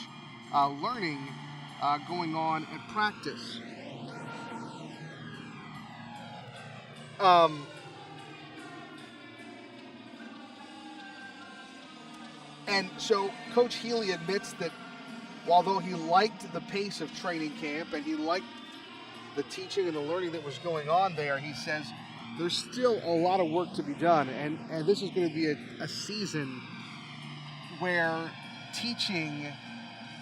learning going on at practice. And so Coach Healy admits that although he liked the pace of training camp and he liked the teaching and the learning that was going on there, he says there's still a lot of work to be done. And this is going to be a season where teaching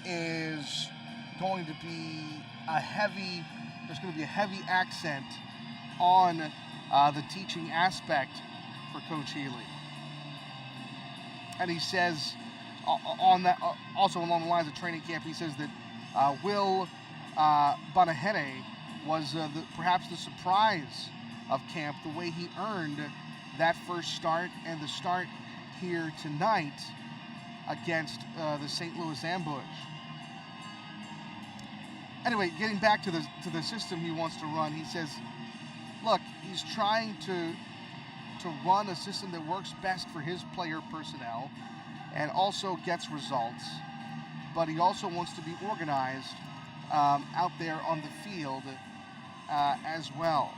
is going to be there's going to be a heavy accent on the teaching aspect for Coach Healy. And he says, on that, also along the lines of training camp, he says that Will Banahene was perhaps the surprise of camp, the way he earned that first start and the start here tonight against the St. Louis Ambush. Anyway, getting back to the system he wants to run, he says, look, he's trying to run a system that works best for his player personnel and also gets results, but he also wants to be organized out there on the field as well.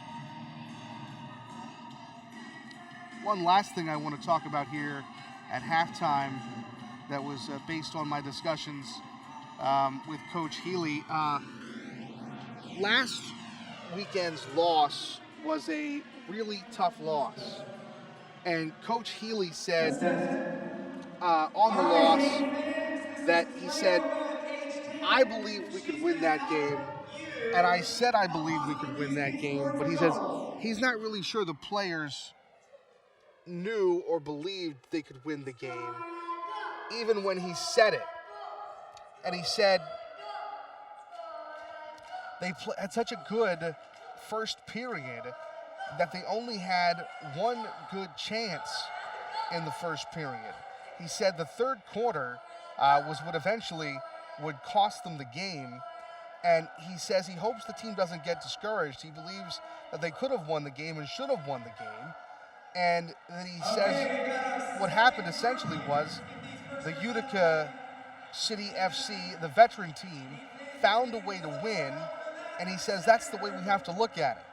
One last thing I want to talk about here at halftime that was based on my discussions with Coach Healy. Last weekend's loss was a really tough loss. And Coach Healy said on the loss that he said, I believe we could win that game. And I said I believe we could win that game. But he says he's not really sure the players knew or believed they could win the game, even when he said it. And he said they had such a good first period that they only had one good chance in the first period. He said the third quarter was what eventually would cost them the game. And he says he hopes the team doesn't get discouraged. He believes that they could have won the game and should have won the game. And then he says what happened essentially was the Utica City FC, the veteran team, found a way to win. And he says that's the way we have to look at it.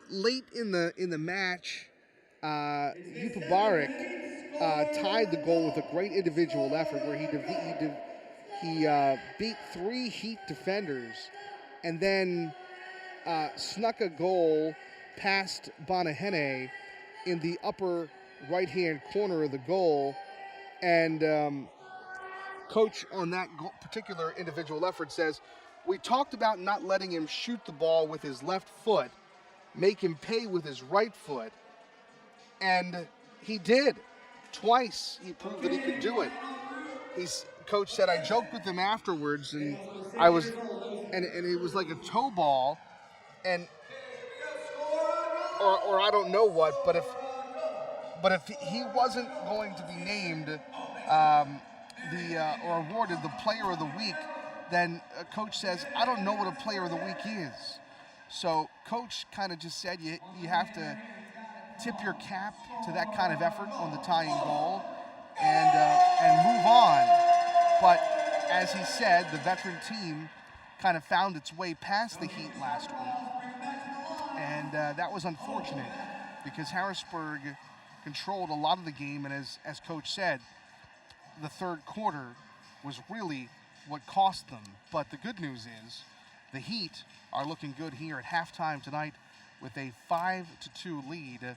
Late in the match, Yupabarik tied the goal with a great individual effort where he beat 3 Heat defenders and then snuck a goal past Banahene in the upper right-hand corner of the goal. And coach on that particular individual effort says, we talked about not letting him shoot the ball with his left foot, make him pay with his right foot, and he did. Twice he proved that he could do it. Coach said, I joked with him afterwards, and it was like a toe ball, and or I don't know what, but if he wasn't going to be named or awarded the Player of the Week, then Coach says, I don't know what a Player of the Week is. So Coach kind of just said you have to tip your cap to that kind of effort on the tying goal and move on. But as he said, the veteran team kind of found its way past the Heat last week. And that was unfortunate because Harrisburg controlled a lot of the game. And as Coach said, the third quarter was really what cost them. But the good news is the Heat are looking good here at halftime tonight with a 5-2 lead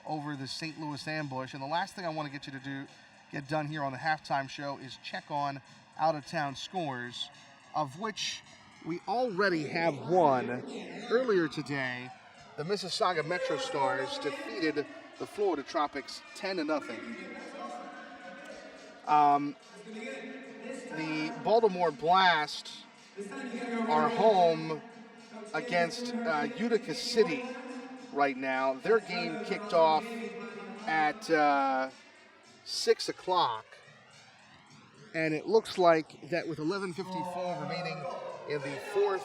over the St. Louis Ambush. And the last thing I want to get you to get done here on the halftime show is check on out-of-town scores, of which we already have one. Earlier today, the Mississauga Metro Stars defeated the Florida Tropics 10-0. The Baltimore Blast are home against Utica City right now. Their game kicked off at 6 o'clock. And it looks like that with 11:54 remaining in the fourth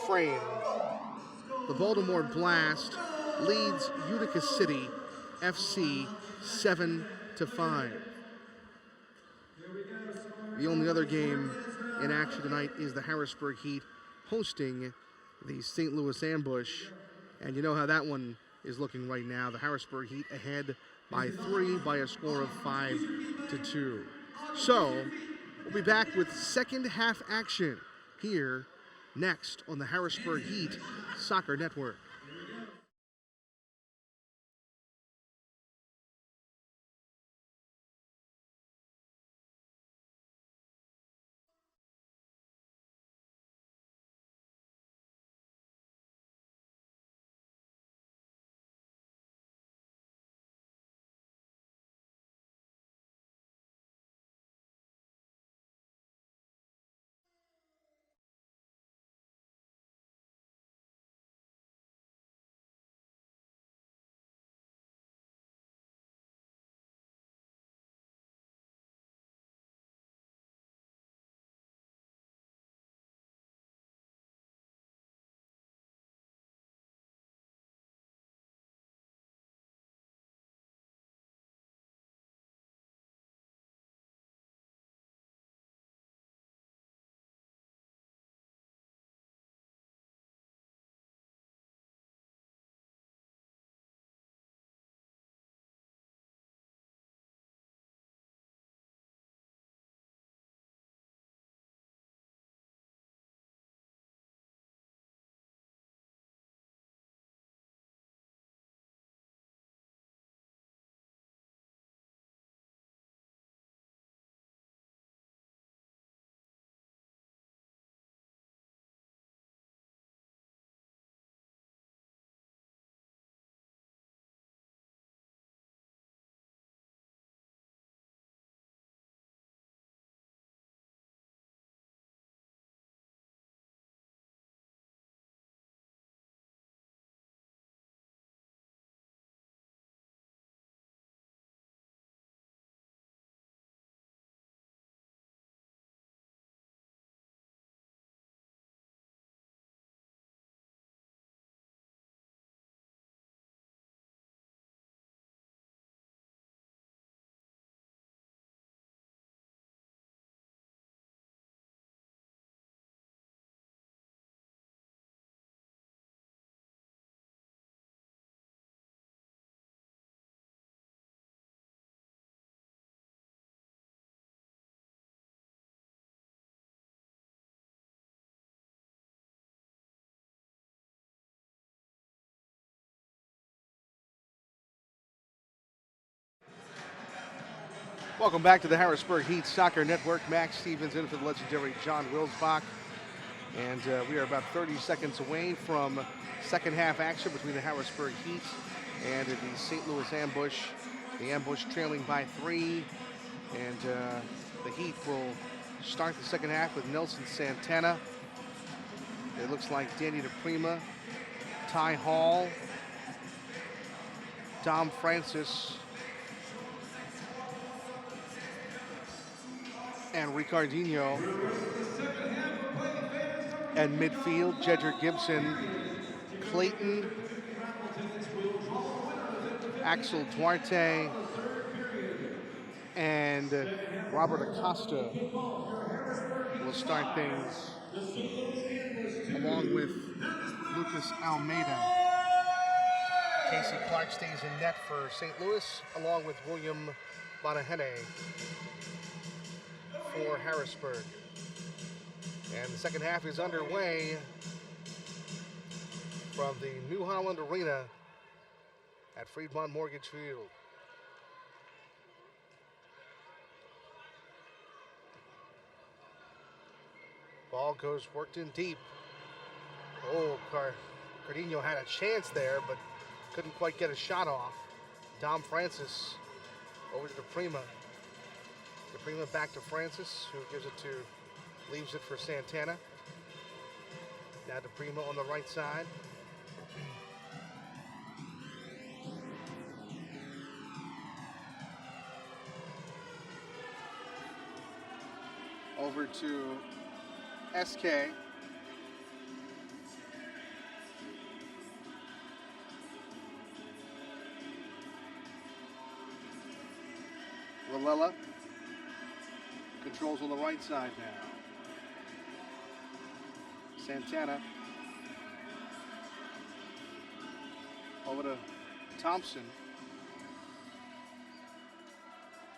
frame, the Baltimore Blast leads Utica City FC 7-5. The only other game in action tonight is the Harrisburg Heat hosting the St. Louis Ambush. And you know how that one is looking right now. The Harrisburg Heat ahead by 3 by a score of 5-2. So we'll be back with second half action here next on the Harrisburg Heat Soccer Network. Welcome back to the Harrisburg Heat Soccer Network. Max Stevens in for the legendary John Wilsbach. And we are about 30 seconds away from second half action between the Harrisburg Heat and the St. Louis Ambush. The Ambush trailing by 3. And the Heat will start the second half with Nelson Santana. It looks like Danny DePrima, Ty Hall, Dom Francis, and Ricardinho. And midfield, Jedrick Gibson, Clayton, Axel Duarte, and Robert Acosta will start things, along with Lucas Almeida. Casey Clark stays in net for St. Louis, along with William Bonahene for Harrisburg. And the second half is underway from the New Holland Arena at Fremont Mortgage Field. Ball goes worked in deep. Oh, Cardinho had a chance there, but couldn't quite get a shot off. Dom Francis over to DePrima. DePrima back to Francis, who leaves it for Santana. Now DePrima on the right side. Over to SK. Villela controls on the right side now. Santana over to Thompson.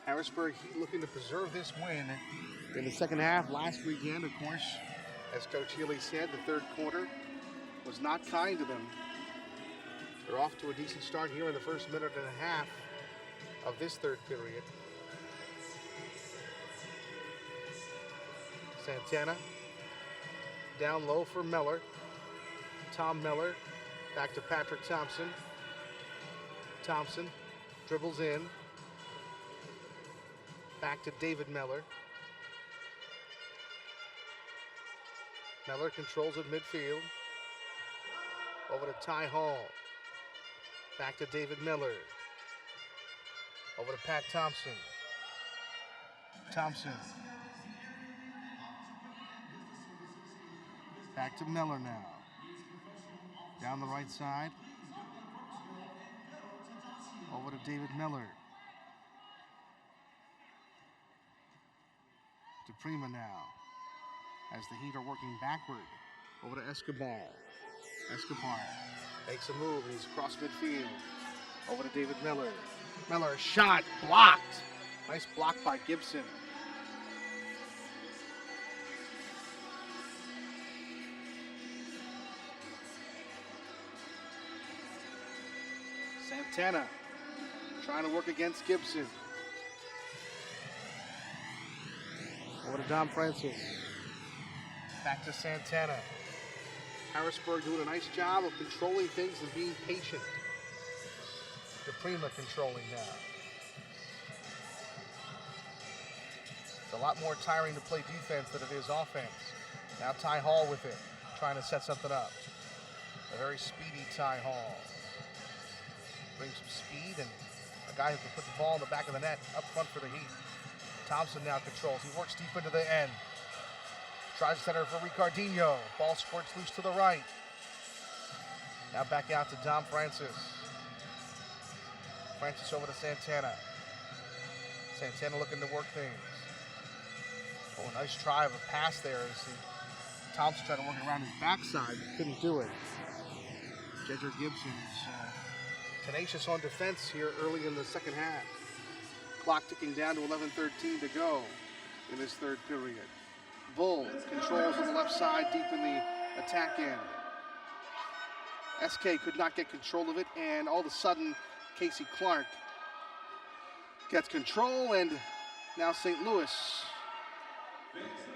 Harrisburg Heat looking to preserve this win in the second half. Last weekend, of course, as Coach Healy said, the third quarter was not kind to them. They're off to a decent start here in the first minute and a half of this third period. Santana down low for Miller. Tom Miller back to Patrick Thompson. Thompson dribbles in. Back to David Miller. Miller controls at midfield. Over to Ty Hall. Back to David Miller. Over to Pat Thompson. Thompson. Back to Miller now. Down the right side. Over to David Miller. DePrima now. As the Heat are working backward. Over to Escobar. Escobar makes a move. He's across midfield. Over to David Miller. Miller shot blocked. Nice block by Gibson. Santana trying to work against Gibson. Over to Dom Francis. Back to Santana. Harrisburg doing a nice job of controlling things and being patient. DePrima controlling now. It's a lot more tiring to play defense than it is offense. Now Ty Hall with it, trying to set something up. A very speedy Ty Hall. Brings some speed and a guy who can put the ball in the back of the net up front for the Heat. Thompson now controls. He works deep into the end. Tries to center for Ricardinho. Ball squirts loose to the right. Now back out to Dom Francis. Francis over to Santana. Santana looking to work things. Oh, nice try of a pass there as Thompson tried to work it around his backside, but couldn't do it. Jedrick Gibson's tenacious on defense here early in the second half. Clock ticking down to 11:13 to go in this third period. Bull controls on the left side deep in the attack end. SK could not get control of it, and all of a sudden Casey Clark gets control and Now St. Louis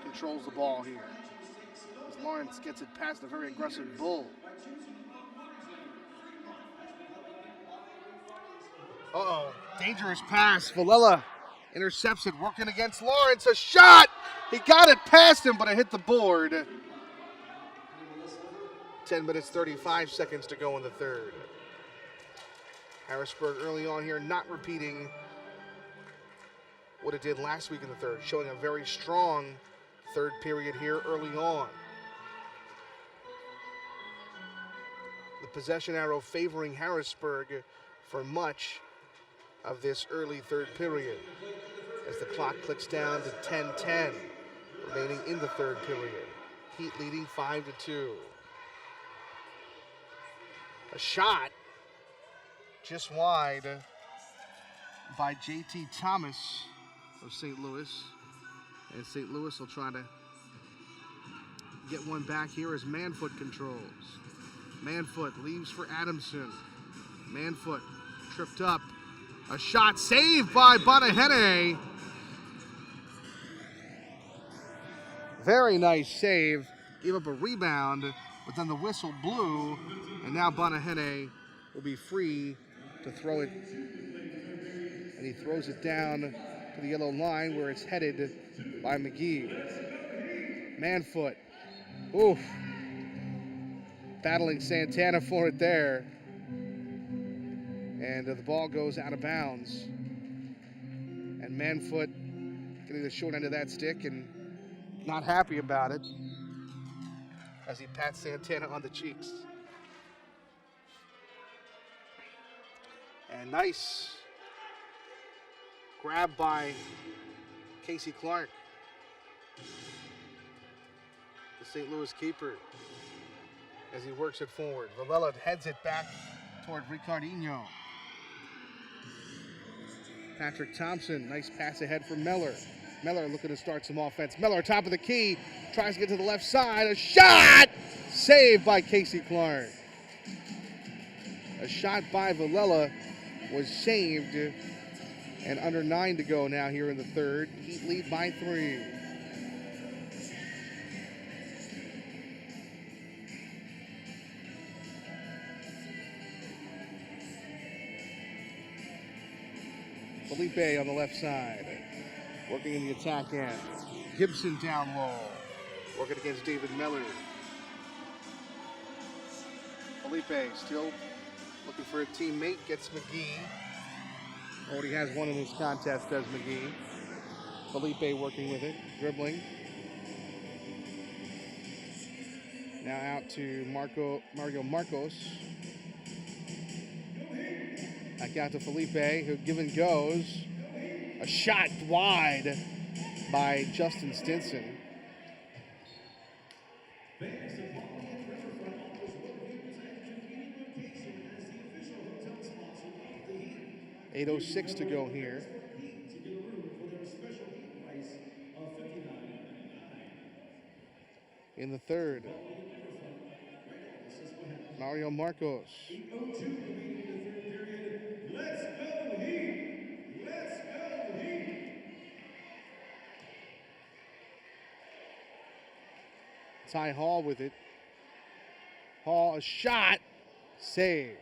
controls the ball here. As Lawrence gets it past a very aggressive Bull. Uh-oh. Dangerous pass. Villela intercepts it, working against Lawrence. A shot! He got it past him, but it hit the board. 10 minutes, 35 seconds to go in the third. Harrisburg early on here not repeating what it did last week in the third, showing a very strong third period here early on. The possession arrow favoring Harrisburg for much of this early third period as the clock clicks down to 10:10 remaining in the third period. Heat leading 5-2. A shot just wide by J.T. Thomas of St. Louis. And St. Louis will try to get one back here as Manfoot controls. Manfoot leaves for Adamson. Manfoot tripped up. A shot saved by Bonahene. Very nice save. Gave up a rebound, but then the whistle blew, and now Bonahene will be free to throw it. And he throws it down to the yellow line where it's headed by McGee. Manfoot. Oof. Battling Santana for it there. And the ball goes out of bounds. And Manfoot getting the short end of that stick and not happy about it as he pats Santana on the cheeks. And nice grab by Casey Clark, the St. Louis keeper, as he works it forward. Villela heads it back toward Ricardinho. Patrick Thompson, nice pass ahead for Meller. Meller looking to start some offense. Meller, top of the key, tries to get to the left side. A shot! Saved by Casey Clark. A shot by Villela was saved. And under 9 to go now here in the third. Heat lead by 3. Felipe on the left side, working in the attack end. Gibson down low, working against David Miller. Felipe still looking for a teammate, gets McGee. Already has one in this contest, does McGee. Felipe working with it, dribbling. Now out to Mario Marcos. Back out to Felipe, who give and goes. A shot wide by Justin Stinson. $8:06 to go here. In the third. Mario Marcos. Let's go, Heat! Let's go, Heat! Ty Hall with it. Hall, a shot. Save.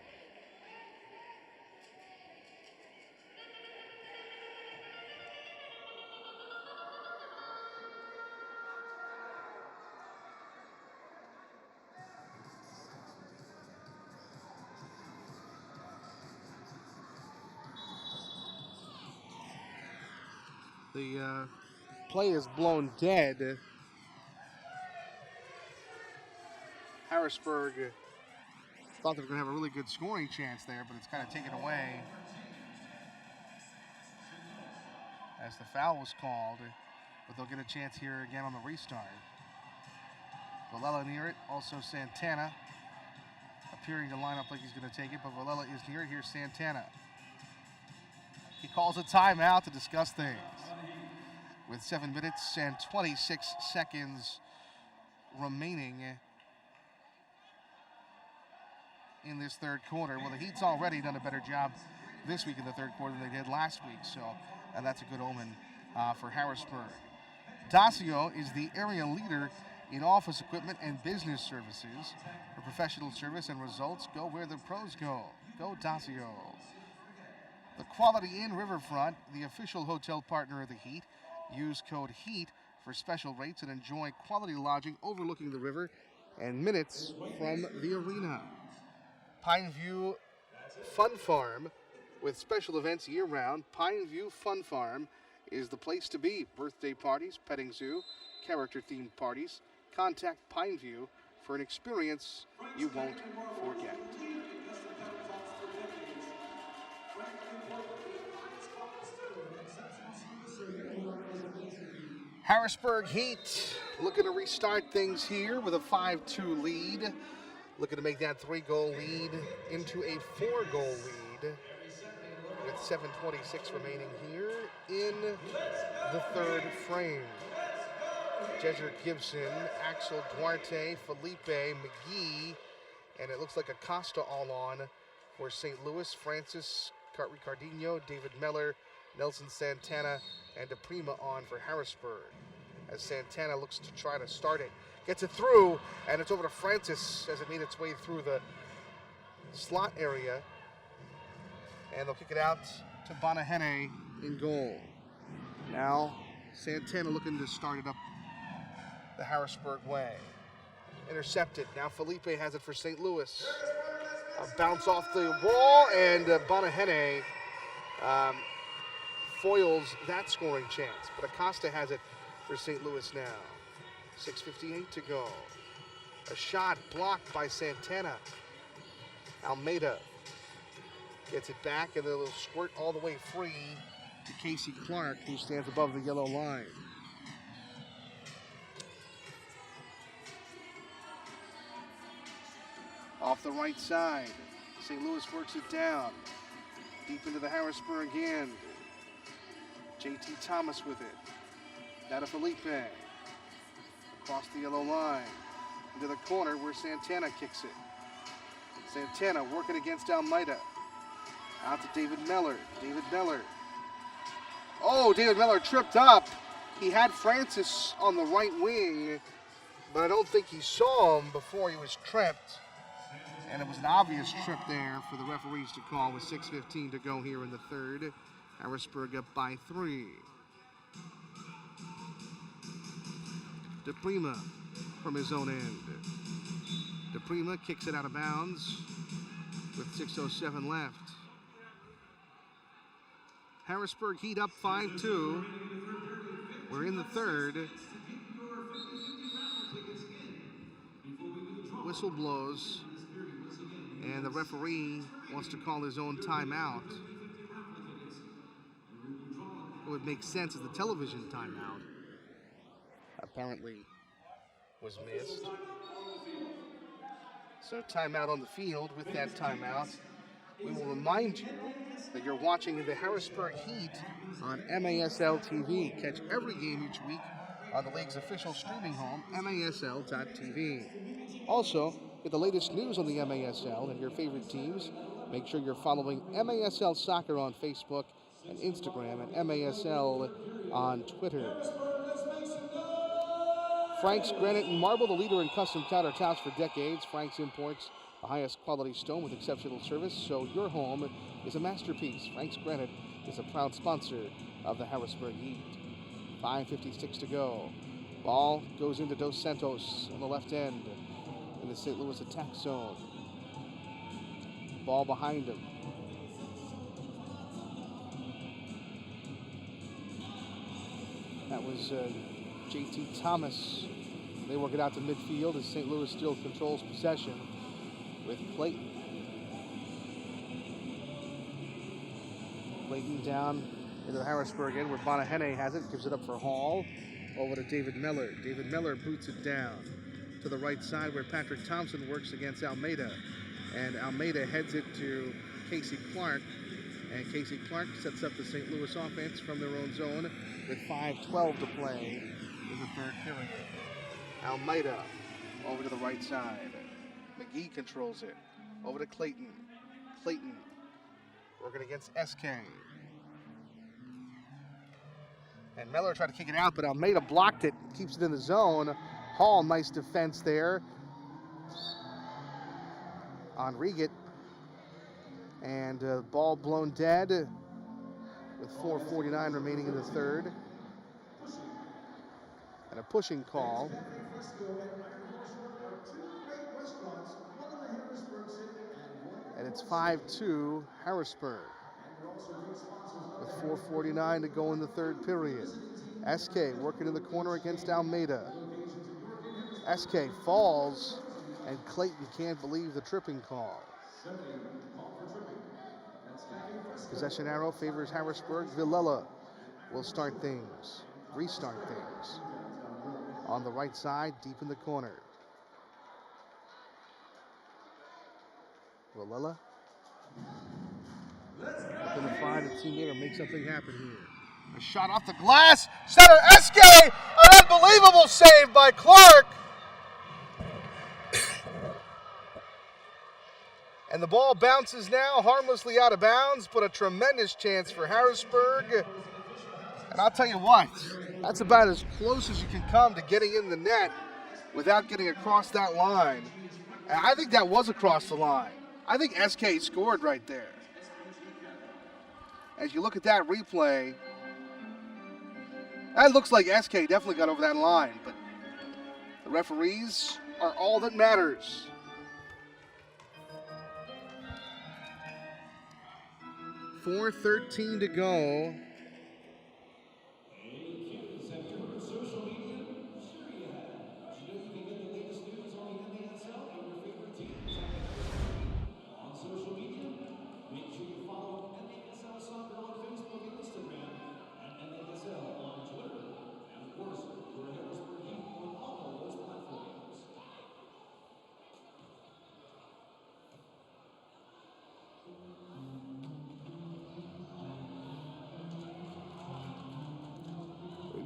The play is blown dead. Harrisburg thought they were going to have a really good scoring chance there, but it's kind of taken away as the foul was called. But they'll get a chance here again on the restart. Villela near it, also Santana appearing to line up like he's going to take it, but Villela is near it. Here's Santana. He calls a timeout to discuss things. With 7 minutes and 26 seconds remaining in this third quarter. Well, the Heat's already done a better job this week in the third quarter than they did last week, and that's a good omen for Harrisburg. Dacio is the area leader in office equipment and business services. For professional service and results, go where the pros go. Go Dacio. The Quality Inn Riverfront, the official hotel partner of the Heat. Use code HEAT for special rates and enjoy quality lodging overlooking the river and minutes from the arena. Pineview Fun Farm, with special events year-round. Pineview Fun Farm is the place to be. Birthday parties, petting zoo, character-themed parties. Contact Pineview for an experience you won't forget. Harrisburg Heat looking to restart things here with a 5-2 lead. Looking to make that 3-goal lead into a 4-goal lead with 7:26 remaining here in the third frame. Jedrick Gibson, Axel Duarte, Felipe, McGee, and it looks like Acosta all on for St. Louis. Francis Ricardinho, David Meller, Nelson Santana, and DePrima on for Harrisburg. As Santana looks to try to start it. Gets it through, and it's over to Francis as it made its way through the slot area. And they'll kick it out to Bonahene in goal. Now, Santana looking to start it up the Harrisburg way. Intercepted. Now Felipe has it for St. Louis. A bounce off the wall, and Bonahene foils that scoring chance. But Acosta has it for St. Louis now. 6:58 to go. A shot blocked by Santana. Almeida gets it back, and it'll squirt all the way free to Casey Clark, who stands above the yellow line. Off the right side, St. Louis works it down. Deep into the Harrisburg end. JT Thomas with it. Now to Felipe. Across the yellow line. Into the corner where Santana kicks it. Santana working against Almeida. Out to David Meller. David Meller. Oh, David Meller tripped up. He had Francis on the right wing, but I don't think he saw him before he was tripped. And it was an obvious trip there for the referees to call with 6:15 to go here in the third. Harrisburg up by 3. DePrima from his own end. DePrima kicks it out of bounds with 6:07 left. Harrisburg Heat up 5-2. We're in the third. Whistle blows, and the referee wants to call his own timeout. It would make sense as the television timeout apparently was missed. So timeout on the field. With that timeout, we will remind you that you're watching the Harrisburg Heat on MASL TV. Catch every game each week on the league's official streaming home, MASL.TV. Also, get the latest news on the MASL and your favorite teams. Make sure you're following MASL Soccer on Facebook and Instagram, and MASL on Twitter. Frank's Granite and Marble, the leader in custom countertops for decades. Frank's imports the highest quality stone with exceptional service, so your home is a masterpiece. Frank's Granite is a proud sponsor of the Harrisburg Heat. 5:56 to go. Ball goes into Dos Santos on the left end in the St. Louis attack zone. Ball behind him. That was JT Thomas. They work it out to midfield as St. Louis still controls possession with Clayton. Clayton down into the Harrisburg end where Bonahene has it. Gives it up for Hall. Over to David Meller. David Meller boots it down to the right side where Patrick Thompson works against Almeida. And Almeida heads it to Casey Clark. And Casey Clark sets up the St. Louis offense from their own zone with 5:12 to play in the third period. Almeida over to the right side. McGee controls it. Over to Clayton. Clayton working against SK. And Miller tried to kick it out, but Almeida blocked it, keeps it in the zone. Hall, nice defense there on Regat. And ball blown dead with 4:49 remaining in the third. And a pushing call. And it's 5-2 Harrisburg with 4:49 to go in the third period. SK working in the corner against Almeida. SK falls, and Clayton can't believe the tripping call. Possession arrow favors Harrisburg. Villela will restart things. On the right side, deep in the corner. Villela looking to find a teammate or make something happen here. A shot off the glass. Center SK. An unbelievable save by Clark. And the ball bounces now harmlessly out of bounds, but a tremendous chance for Harrisburg. And I'll tell you what, that's about as close as you can come to getting in the net without getting across that line. And I think that was across the line. I think SK scored right there. As you look at that replay, that looks like SK definitely got over that line, but the referees are all that matters. .413 to go.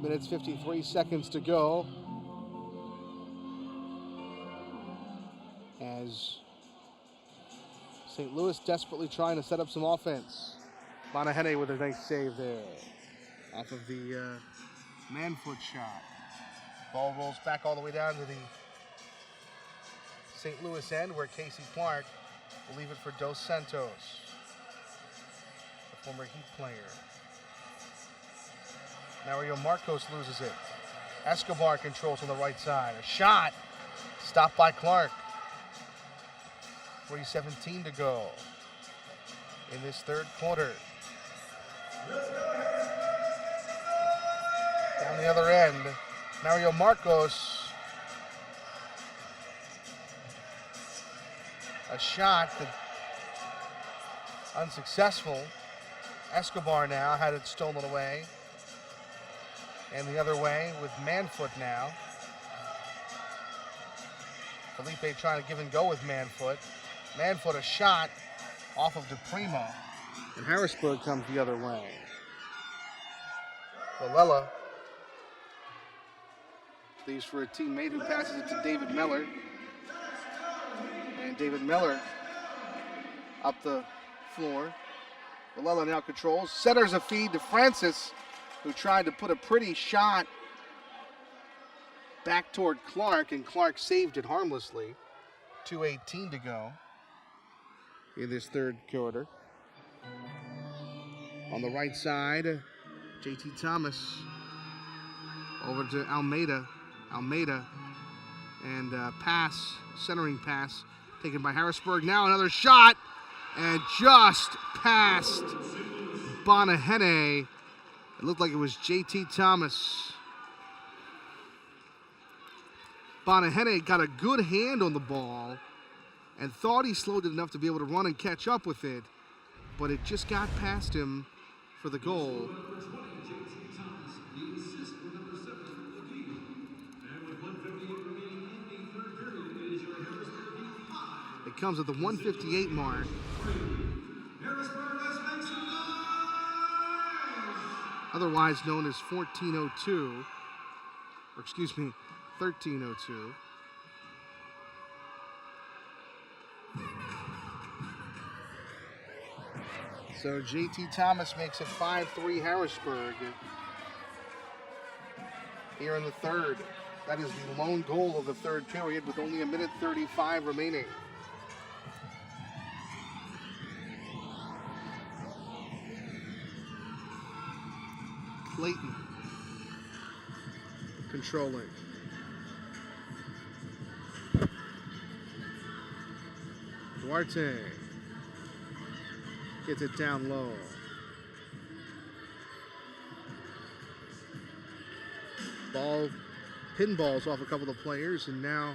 Minutes 53 seconds to go. As St. Louis desperately trying to set up some offense. Bonahene with a nice save there. Off of the man-foot shot. Ball rolls back all the way down to the St. Louis end where Casey Clark will leave it for Dos Santos, the former Heat player. Mario Marcos loses it. Escobar controls on the right side. A shot stopped by Clark. 3:17 to go in this third quarter. Down the other end, Mario Marcos. A shot that unsuccessful. Escobar now had it stolen away. And the other way with Manfoot now. Felipe trying to give and go with Manfoot. Manfoot a shot off of DePrimo. And Harrisburg comes the other way. Villela leaves for a teammate who passes it to David Miller. And David Miller up the floor. Villela now controls. Centers a feed to Francis, who tried to put a pretty shot back toward Clark, and Clark saved it harmlessly. 2:18 to go in this third quarter. On the right side, JT Thomas over to Almeida. And centering pass taken by Harrisburg. Now another shot, and just past Bonahene. It looked like it was JT Thomas. Bonahene got a good hand on the ball and thought he slowed it enough to be able to run and catch up with it, but it just got past him for the goal. It comes at the 1:58 mark. Otherwise known as 14:02, or excuse me, 13:02. So JT Thomas makes it 5-3 Harrisburg. here in the third. That is the lone goal of the third period with only 1:35 remaining. Clayton controlling. Duarte gets it down low. Ball pinballs off a couple of players, and now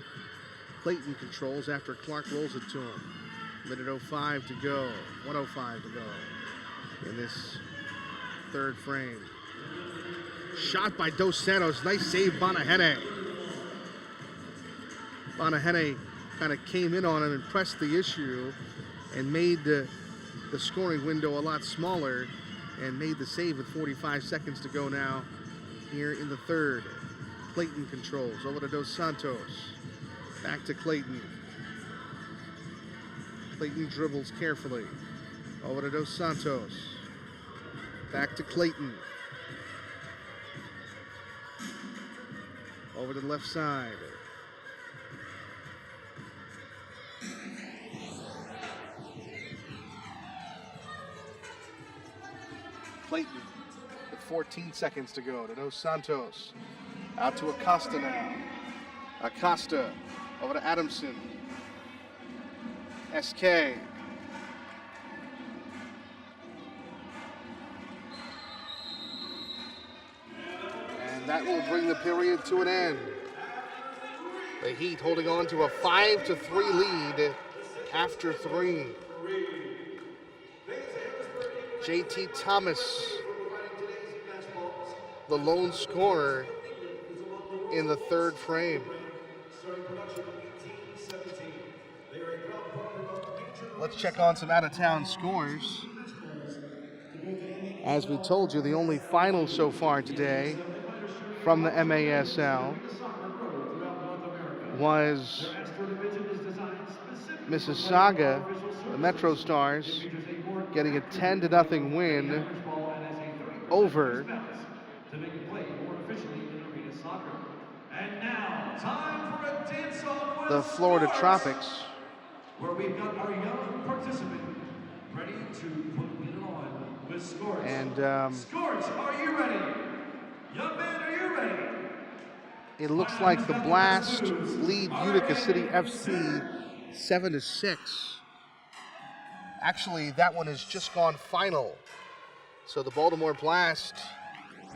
Clayton controls after Clark rolls it to him. 1:05 to go. 1:05 to go in this third frame. Shot by Dos Santos. Nice save, Bonahene. Bonahene kind of came in on him and pressed the issue and made the scoring window a lot smaller and made the save with 45 seconds to go now here in the third. Clayton controls over to Dos Santos. Back to Clayton. Clayton dribbles carefully. Over to Dos Santos. Back to Clayton. Over to the left side. Clayton with 14 seconds to go to Dos Santos. Out to Acosta now. Acosta over to Adamson. SK. And that will bring the period to an end. The Heat holding on to a 5-3 lead after 3. JT Thomas, the lone scorer in the third frame. Let's check on some out-of-town scores. As we told you, the only final so far today from the MASL was Mississauga, the Metro Stars, getting a 10-0 win over the Florida Tropics. Where we've got our young participant ready to put it on with Scorch. And Scorch, are you ready? Young man, are you ready? it looks like the Blast lead Utica City FC 7-6. Actually, that one has just gone final. So the Baltimore Blast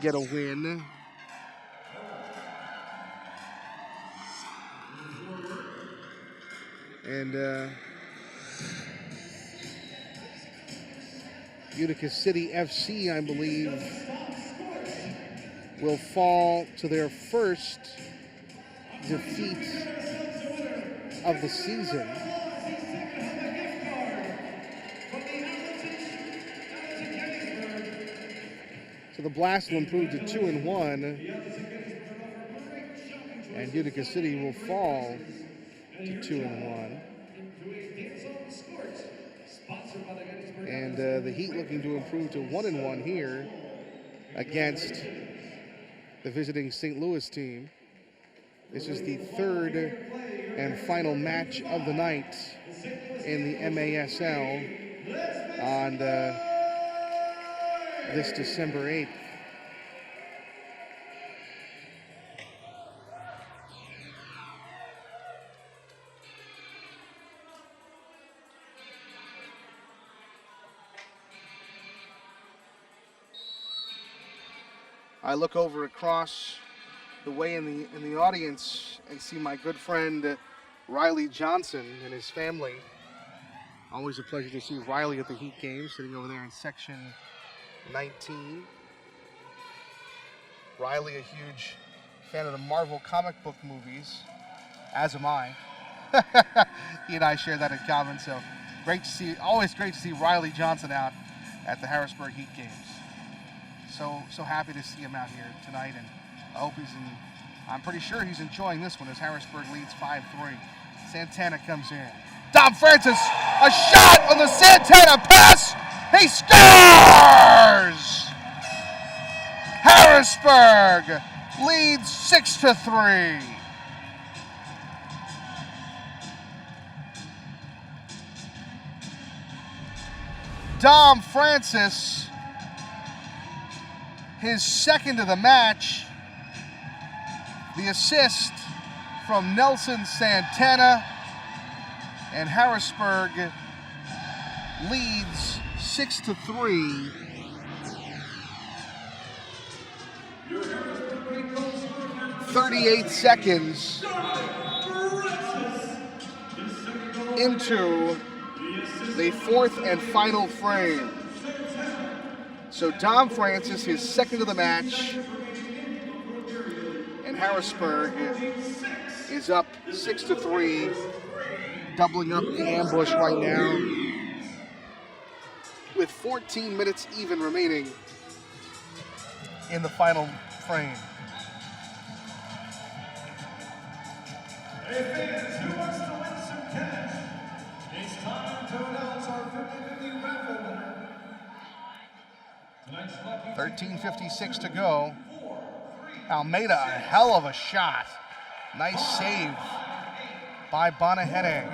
get a win. And Utica City FC, I believe, will fall to their first defeat of the season. So the Blast will improve to 2-1, and Utica City will fall to 2-1. And the Heat looking to improve to 1-1 here against the visiting St. Louis team. This is the third and final match of the night in the MASL on this December 8th. I look over across the way in the audience and see my good friend Riley Johnson and his family. Always a pleasure to see Riley at the Heat games, sitting over there in section 19. Riley, a huge fan of the Marvel comic book movies, as am I. He and I share that in common, so always great to see Riley Johnson out at the Harrisburg Heat games. So happy to see him out here tonight, and I hope I'm pretty sure he's enjoying this one as Harrisburg leads 5-3. Santana comes in. Dom Francis, a shot on the Santana pass. He scores! Harrisburg leads 6-3. Dom Francis, his second of the match. The assist from Nelson Santana, and Harrisburg leads 6-3. 38 seconds into the fourth and final frame. So Dom Francis, his second of the match, and Harrisburg is up 6-3, doubling up the ambush right now with 14 minutes even remaining in the final frame. Hey fans, who wants to win some cash? It's time to announce our 50-50 raffle winner. Tonight's lucky 13:56 to go. Almeida, a hell of a shot. Nice save by Bonahene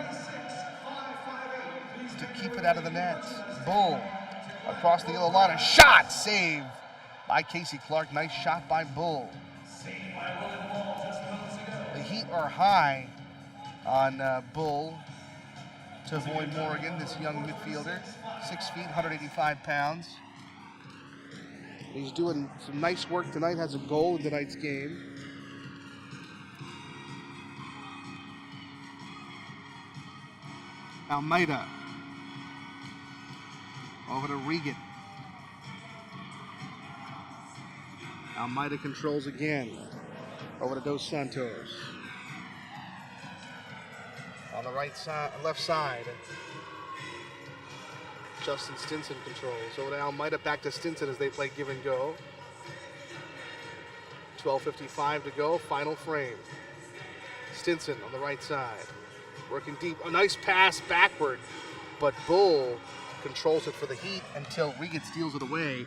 to keep it out of the net. Bull across the yellow line. A shot, save by Casey Clark. Nice shot by Bull. The Heat are high on Bull to avoid Morgan, this young midfielder. 6 feet, 185 pounds. He's doing some nice work tonight, has a goal in tonight's game. Almeida. Over to Regan. Almeida controls again. Over to Dos Santos. On the right side, left side. Justin Stinson controls. Over to Almeida, back to Stinson as they play give and go. 12:55 to go, final frame. Stinson on the right side. Working deep, a nice pass backward, but Bull controls it for the Heat until Regan steals it away.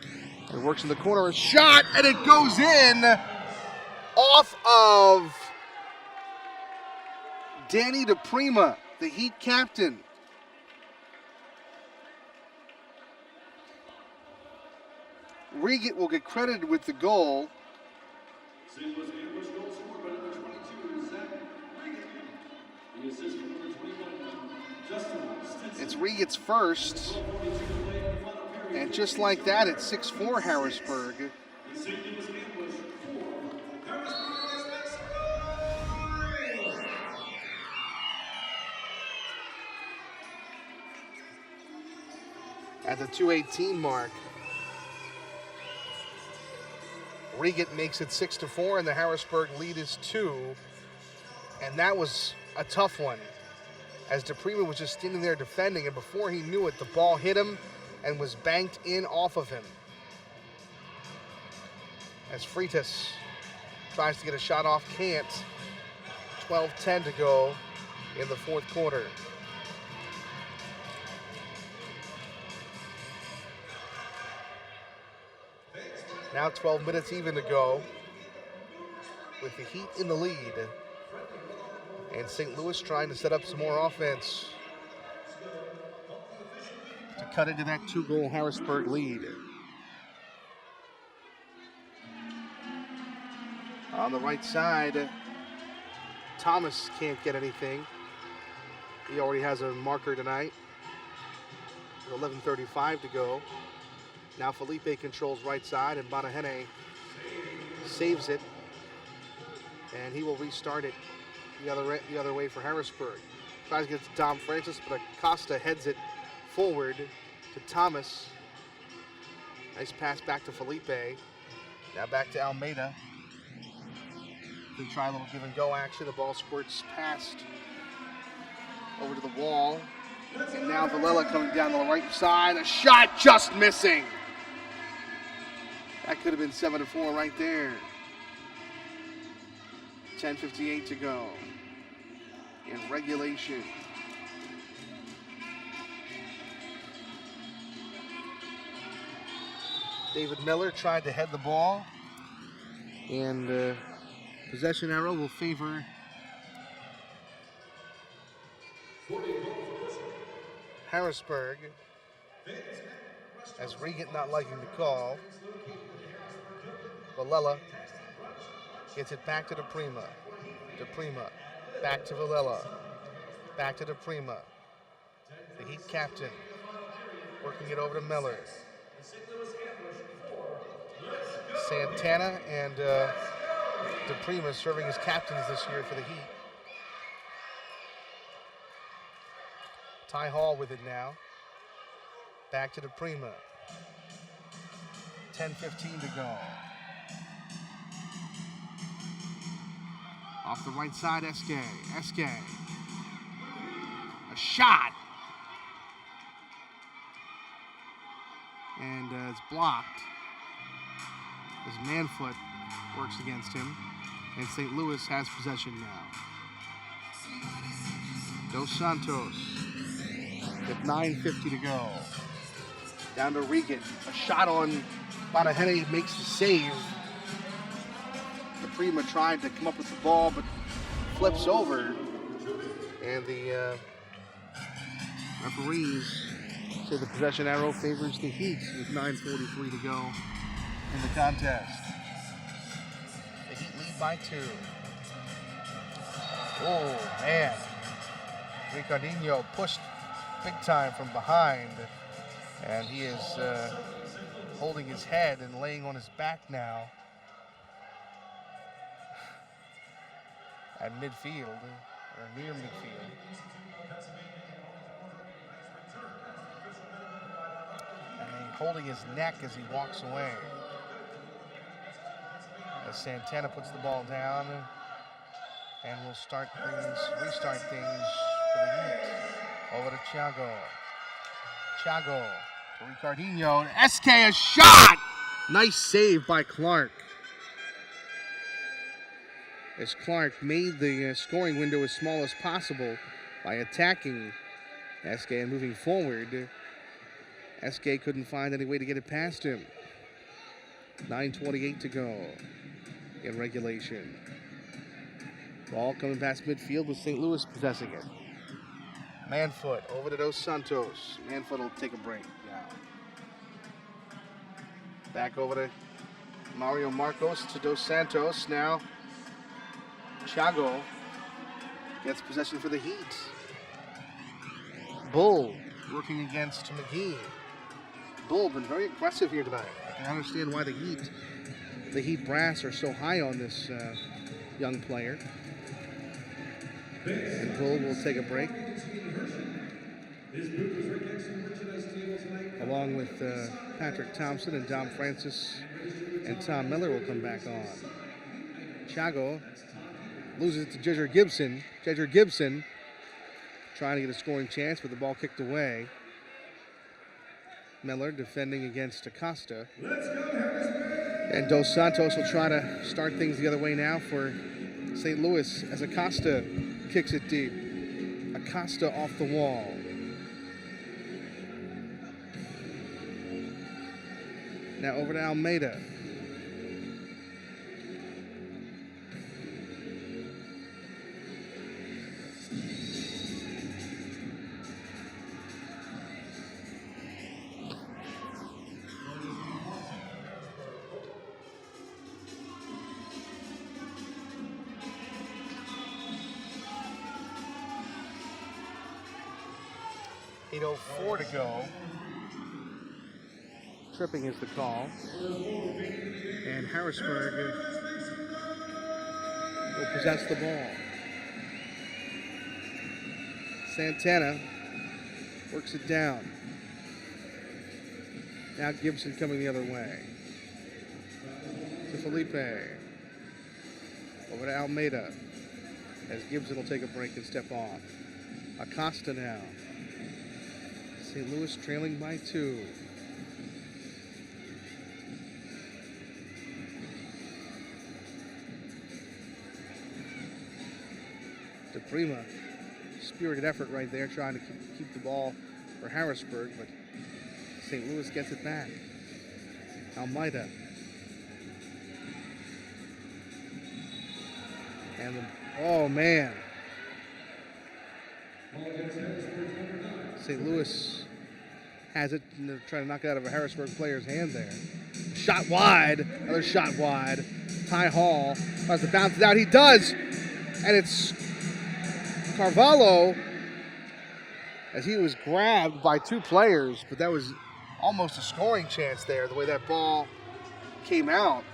It works in the corner, a shot, and it goes in off of Danny DePrima, the Heat captain. Regan will get credited with the goal. St. Louis ambush goal scored by number 22, Zach Regan. The assist from number 21, Justin Stinson. It's Regan's first. And just like that, it's 6-4 Harrisburg. The St. Louis ambush 4. Harrisburg makes it. At the 2:18 mark, Regan makes it 6-4, and the Harrisburg lead is 2. And that was a tough one, as DePrima was just standing there defending, and before he knew it, the ball hit him and was banked in off of him. As Freitas tries to get a shot off, can't. 12:10 to go in the fourth quarter. Now 12 minutes even to go with the Heat in the lead. And St. Louis trying to set up some more offense to cut into that 2-goal Harrisburg lead. On the right side, Thomas can't get anything. He already has a marker tonight. 11:35 to go. Now Felipe controls right side, and Bonahene saves it, and he will restart it the other way for Harrisburg. Tries to get to Dom Francis, but Acosta heads it forward to Thomas. Nice pass back to Felipe. Now back to Almeida. They try a little give and go action. The ball squirts past over to the wall. And now Villela coming down the right side. A shot just missing. That could have been 7-4 right there. 10:58 to go in regulation. David Miller tried to head the ball. And possession arrow will favor Harrisburg, as Regan not liking the call. Villela gets it back to DePrima. DePrima back to Villela. Back to DePrima. The Heat captain working it over to Miller. Santana and DePrima serving as captains this year for the Heat. Ty Hall with it now. Back to DePrima. 10:15 to go. Off the right side, SK. A shot. And it's blocked as Manfoot works against him. And St. Louis has possession now. Dos Santos with 9:50 to go. Down to Regan. A shot on Bonahene, makes the save. DePrima tried to come up with the ball, but flips over. And the referees say the possession arrow favors the Heat with 9:43 to go in the contest. The Heat lead by 2. Oh, man. Ricardinho pushed big time from behind. And he is holding his head and laying on his back now at midfield, or near midfield. And holding his neck as he walks away. As Santana puts the ball down, and we'll restart things for the Heat. Over to Thiago to Ricardinho, and SK, a shot! Nice save by Clark. As Clark made the scoring window as small as possible by attacking SK and moving forward. SK couldn't find any way to get it past him. 9:28 to go in regulation. Ball coming past midfield with St. Louis possessing it. Manfoot over to Dos Santos. Manfoot will take a break now. Back over to Mario Marcos to Dos Santos. Now Thiago gets possession for the Heat. Bull working against McGee. Bull been very aggressive here tonight. I can understand why the Heat brass are so high on this young player. And Bull will take a break. Along with Patrick Thompson and Dom Francis and Tom Miller will come back on. Thiago loses it to Jedger Gibson. Jedger Gibson trying to get a scoring chance, but the ball kicked away. Miller defending against Acosta. And Dos Santos will try to start things the other way now for St. Louis as Acosta kicks it deep. Acosta off the wall. Now over to Almeida. .804 to go. Tripping is the call. And Harrisburg will possess the ball. Santana works it down. Now Gibson coming the other way. To Felipe. Over to Almeida. As Gibson will take a break and step off. Acosta now. St. Louis trailing by 2. DePrima, spirited effort right there, trying to keep the ball for Harrisburg, but St. Louis gets it back. Almeida. And oh man, St. Louis has it, and they're trying to knock it out of a Harrisburg player's hand there. Shot wide, another shot wide. Ty Hall tries to bounce it out. He does, and it's Carvalho as he was grabbed by two players, but that was almost a scoring chance there, the way that ball came out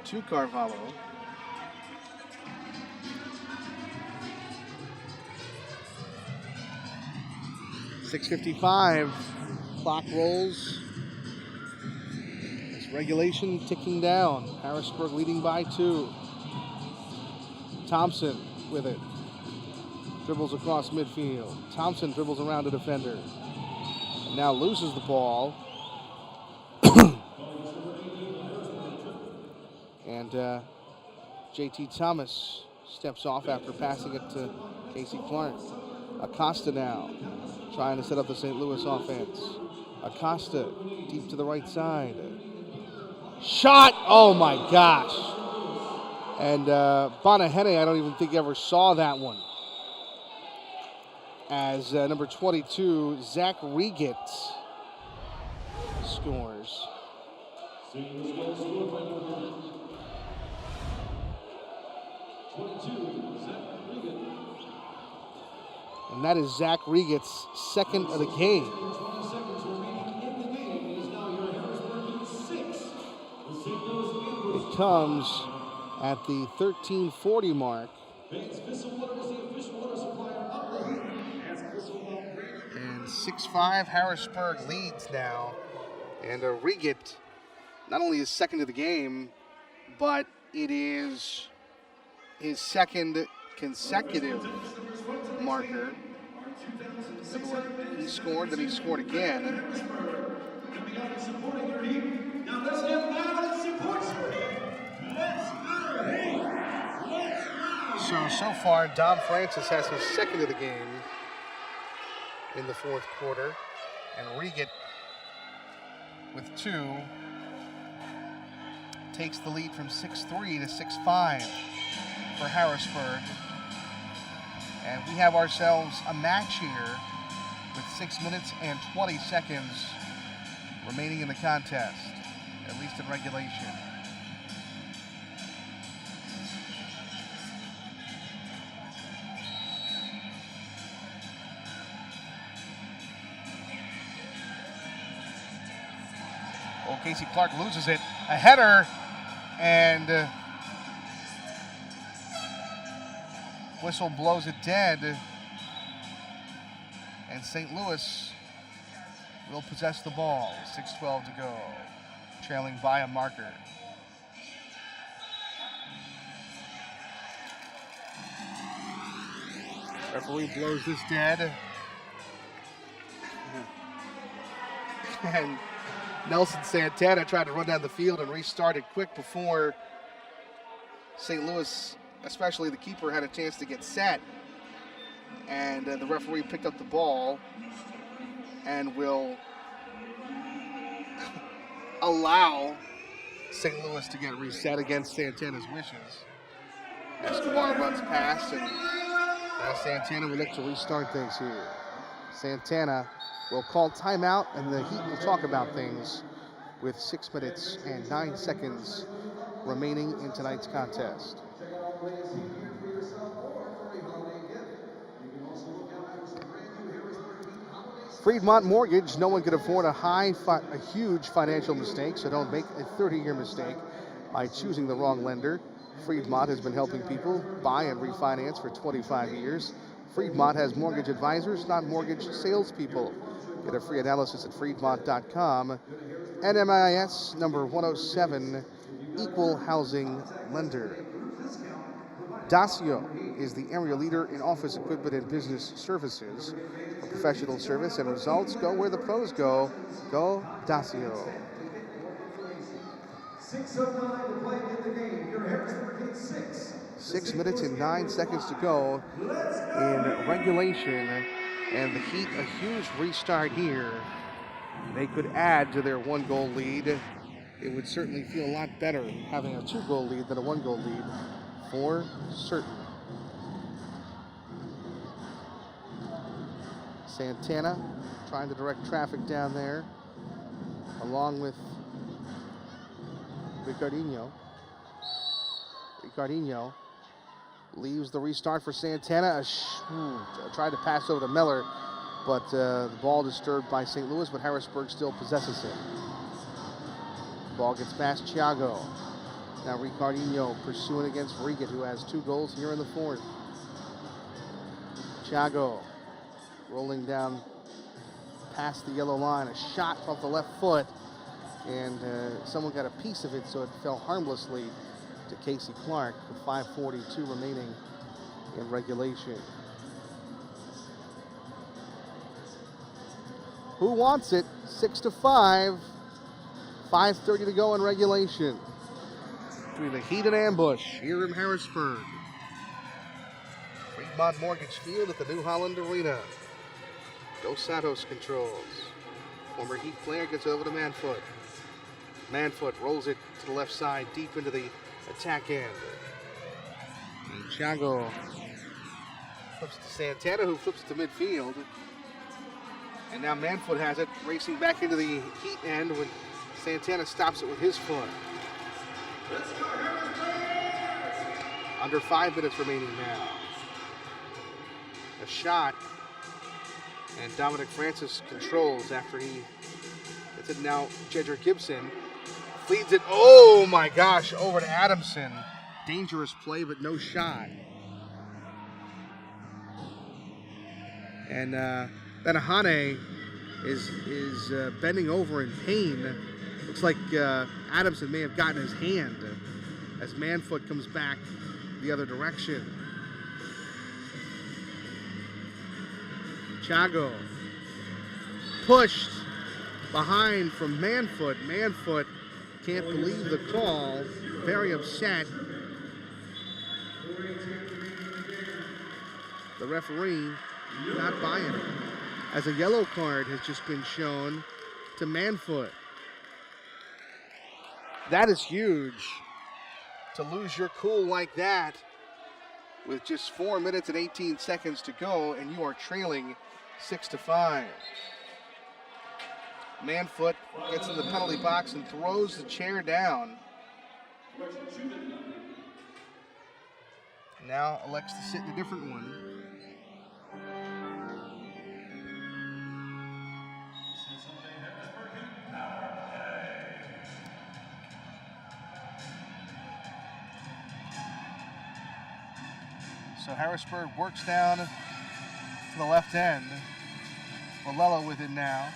to Carvalho. .6:55, clock rolls. It's regulation ticking down. Harrisburg leading by 2. Thompson with it. Dribbles across midfield. Thompson dribbles around a defender. And now loses the ball. And JT Thomas steps off after passing it to Casey Clark. Acosta now trying to set up the St. Louis offense. Acosta deep to the right side. Shot! Oh my gosh. And Bonahene, I don't even think ever saw that one. As number 22, Zach Reget, scores. And that is Zach Reget's second of the game. It comes at the 13:40 mark. And 6-5, Harrisburg leads now. And Reget, not only is second of the game, but it is his second consecutive marker. He scored, then he scored again. So far, Dom Francis has his second of the game in the fourth quarter. And Reget, with 2, takes the lead from 6-3 to 6-5 for Harrisburg. And we have ourselves a match here with 6 minutes and 20 seconds remaining in the contest, at least in regulation. Oh, Casey Clark loses it. A header, and whistle blows it dead. And St. Louis will possess the ball. 6:12 to go, trailing by a marker. Referee blows this dead. And Nelson Santana tried to run down the field and restart it quick before St. Louis, especially the keeper, had a chance to get set. And the referee picked up the ball and will allow St. Louis to get reset against Santana's wishes. Escobar runs past, and now Santana will look to restart things here. Santana will call timeout, and the Heat will talk about things with 6 minutes and 9 seconds remaining in tonight's contest. Freedmont Mortgage, no one could afford a huge financial mistake, so don't make a 30-year mistake by choosing the wrong lender. Freedmont has been helping people buy and refinance for 25 years. Freedmont has mortgage advisors, not mortgage salespeople. Get a free analysis at Freedmont.com. NMIS number 107, equal housing lender. Dacio is the area leader in office equipment and business services. For professional service and results, go where the pros go. Go Dacio. 6:09 to play in the game. Your Harrisburg Heat 6. 6 minutes and 9 seconds to go in regulation. And the Heat, a huge restart here. They could add to their 1-goal lead it would certainly feel a lot better having a 2-goal lead than a 1-goal lead, for certain. Santana trying to direct traffic down there, along with Ricardinho. Ricardinho leaves the restart for Santana. Tried to pass over to Miller, but the ball disturbed by St. Louis, but Harrisburg still possesses it. Ball gets past Thiago. Now Ricardinho pursuing against Regan, who has 2 goals here in the 4th. Thiago rolling down past the yellow line. A shot off the left foot, and someone got a piece of it, so it fell harmlessly to Casey Clark, with 5:42 remaining in regulation. Who wants it? 6-5. 5:30 to go in regulation. Between the heat and ambush here in Harrisburg. Fremont Mortgage Field at the New Holland Arena. Dos Santos controls. Former Heat player gets over to Manfoot. Manfoot rolls it to the left side, deep into the attack end. And Thiago flips to Santana, who flips to midfield. And now Manfoot has it, racing back into the Heat end when Santana stops it with his foot. Under 5 minutes remaining now. A shot, and Dominic Francis controls after he gets it. Now Jedrick Gibson feeds it, oh my gosh, over to Adamson. Dangerous play, but no shot. And Benahane is bending over in pain. Looks like Adamson may have gotten his hand as Manfoot comes back the other direction. Thiago pushed behind from Manfoot. Manfoot can't believe the call, very upset. The referee not buying it, as a yellow card has just been shown to Manfoot. That is huge, to lose your cool like that with just 4 minutes and 18 seconds to go, and you are trailing 6-5. Manfoot gets in the penalty box and throws the chair down. Now elects to sit in a different one. So Harrisburg works down to the left end. Malello with it now.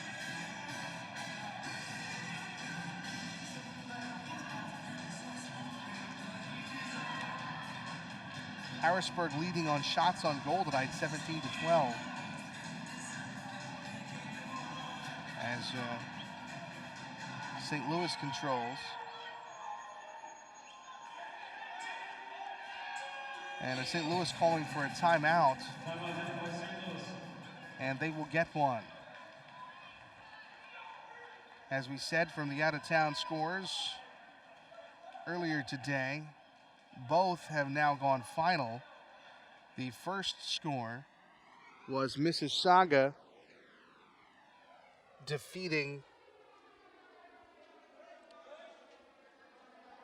Harrisburg leading on shots on goal tonight, 17-12. As St. Louis controls. And St. Louis calling for a timeout. And they will get one. As we said from the out-of-town scores earlier today, both have now gone final. The first score was Mississauga defeating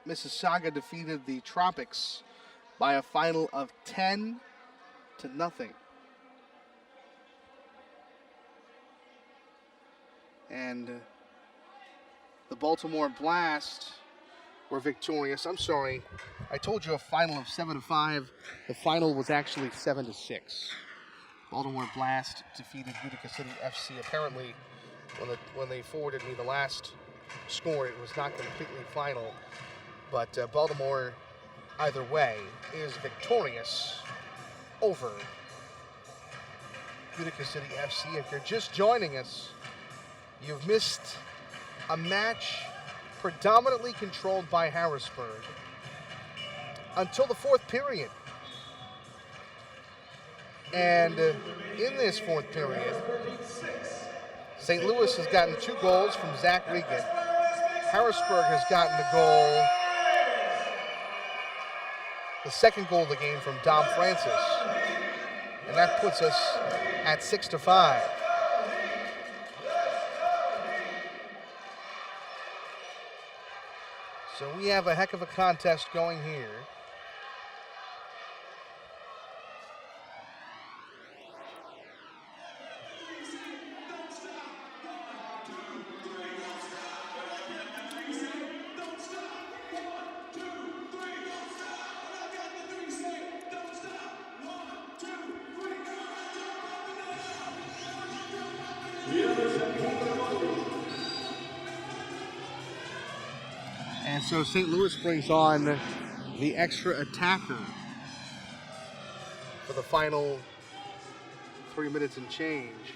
the Tropics by a final of 10-0. And the Baltimore Blast were victorious. I'm sorry, I told you a final of 7-5. The final was actually 7-6. Baltimore Blast defeated Utica City FC. Apparently, when they forwarded me the last score, it was not completely final. But Baltimore, either way, is victorious over Utica City FC. If you're just joining us, you've missed a match predominantly controlled by Harrisburg until the fourth period. And in this fourth period, St. Louis has gotten 2 goals from Zach Regan. Harrisburg has gotten the goal, the second goal of the game from Dom Francis. And that puts us at 6-5. So we have a heck of a contest going here. And so St. Louis brings on the extra attacker for the final 3 minutes and change.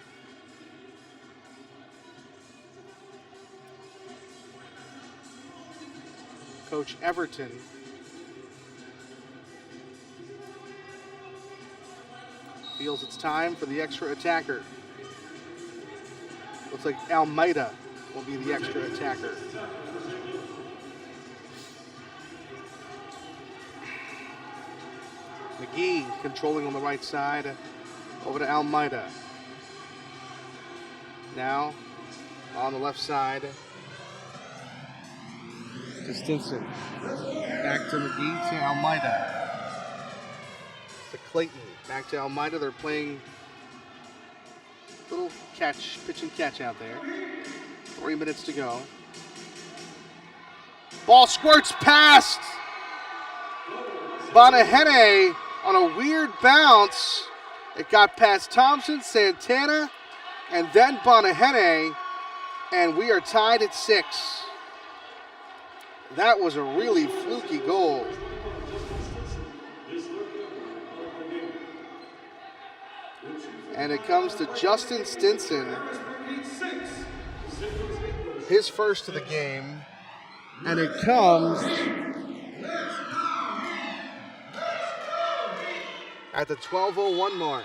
Coach Everton feels it's time for the extra attacker. Looks like Almeida will be the extra attacker. McGee controlling on the right side, over to Almeida. Now on the left side to Stinson. Back to McGee to Almeida. To Clayton. Back to Almeida. They're playing little catch, pitch and catch out there. 3 minutes to go. Ball squirts past Bonahene on a weird bounce. It got past Thompson, Santana, and then Bonahene, and we are tied at 6. That was a really fluky goal. And it comes to Justin Stinson, his first of the game, and it comes at the 12:01 mark.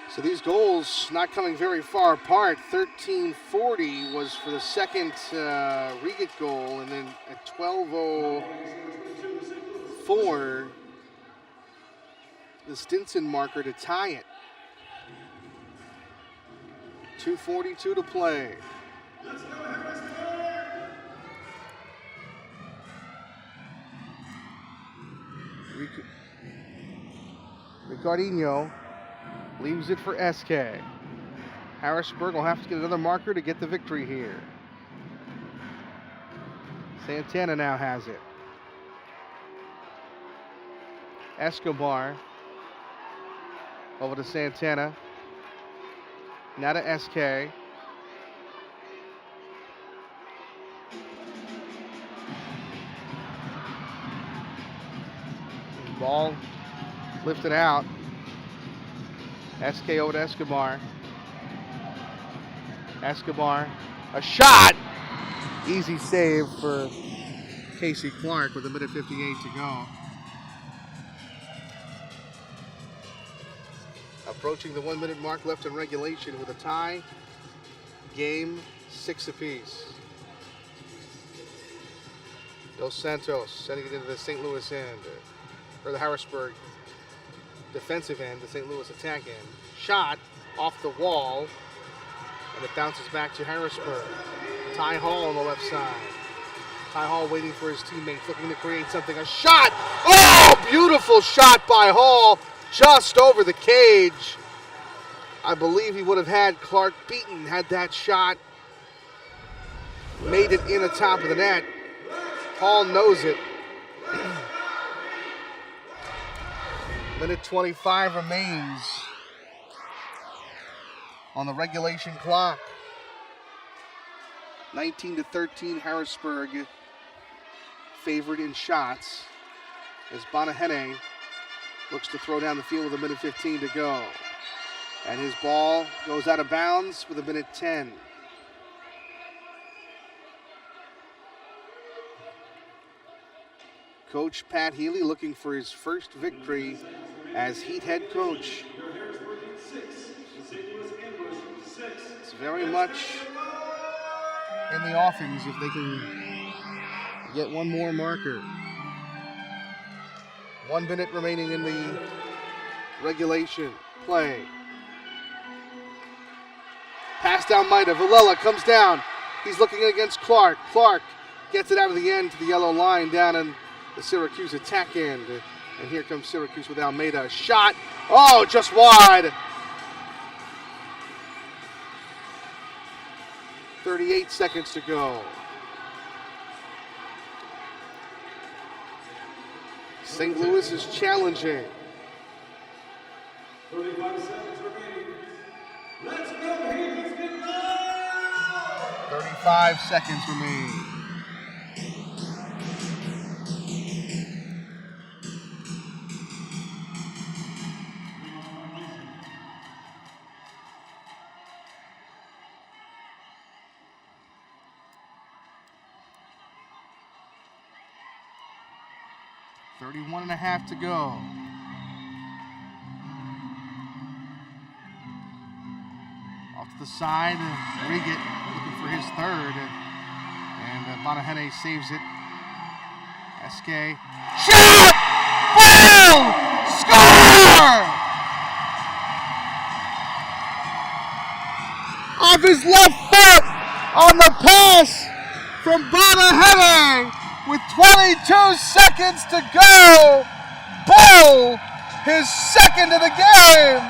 So these goals not coming very far apart. 13:40 was for the second Regat goal, and then at 12:04, the Stinson marker to tie it. 2:42 to play. Ricardinho leaves it for SK. Harrisburg will have to get another marker to get the victory here. Santana now has it. Escobar over to Santana. Now to SK. Ball lifted out. SK over to Escobar. Escobar, a shot! Easy save for Casey Clark with 1:58 to go. Approaching the 1 minute mark left in regulation with a tie. Game 6 apiece. Dos Santos sending it into the St. Louis end, or the Harrisburg defensive end, the St. Louis attack end. Shot off the wall, and it bounces back to Harrisburg. Ty Hall on the left side. Ty Hall waiting for his teammates, looking to create something. A shot! Oh, beautiful shot by Hall, just over the cage. I believe he would have had Clark beaten had that shot made it in the top of the net. Hall knows it. Minute 25 remains on the regulation clock. 19-13 Harrisburg favored in shots as Bonahene looks to throw down the field with 1:15 to go. And his ball goes out of bounds with 1:10. Coach Pat Healy looking for his first victory as Heat head coach. It's very much in the offings if they can get one more marker. 1 minute remaining in the regulation play. Pass down Maida. Villela comes down. He's looking against Clark. Clark gets it out of the end to the yellow line down in the Syracuse attack end. And here comes Syracuse with Almeida. Shot. Oh, just wide. 38 seconds to go. St. Louis is challenging. 35 seconds remaining. Let's go, Heat. Let's get loud. 35 seconds remain. Thirty-one and a half to go. Off to the side, Regan looking for his third. And Bonahene saves it. SK. Shot! Boom! Score! Off his left foot on the pass from Bonahene with 22 seconds to go. Bull, his second of the game.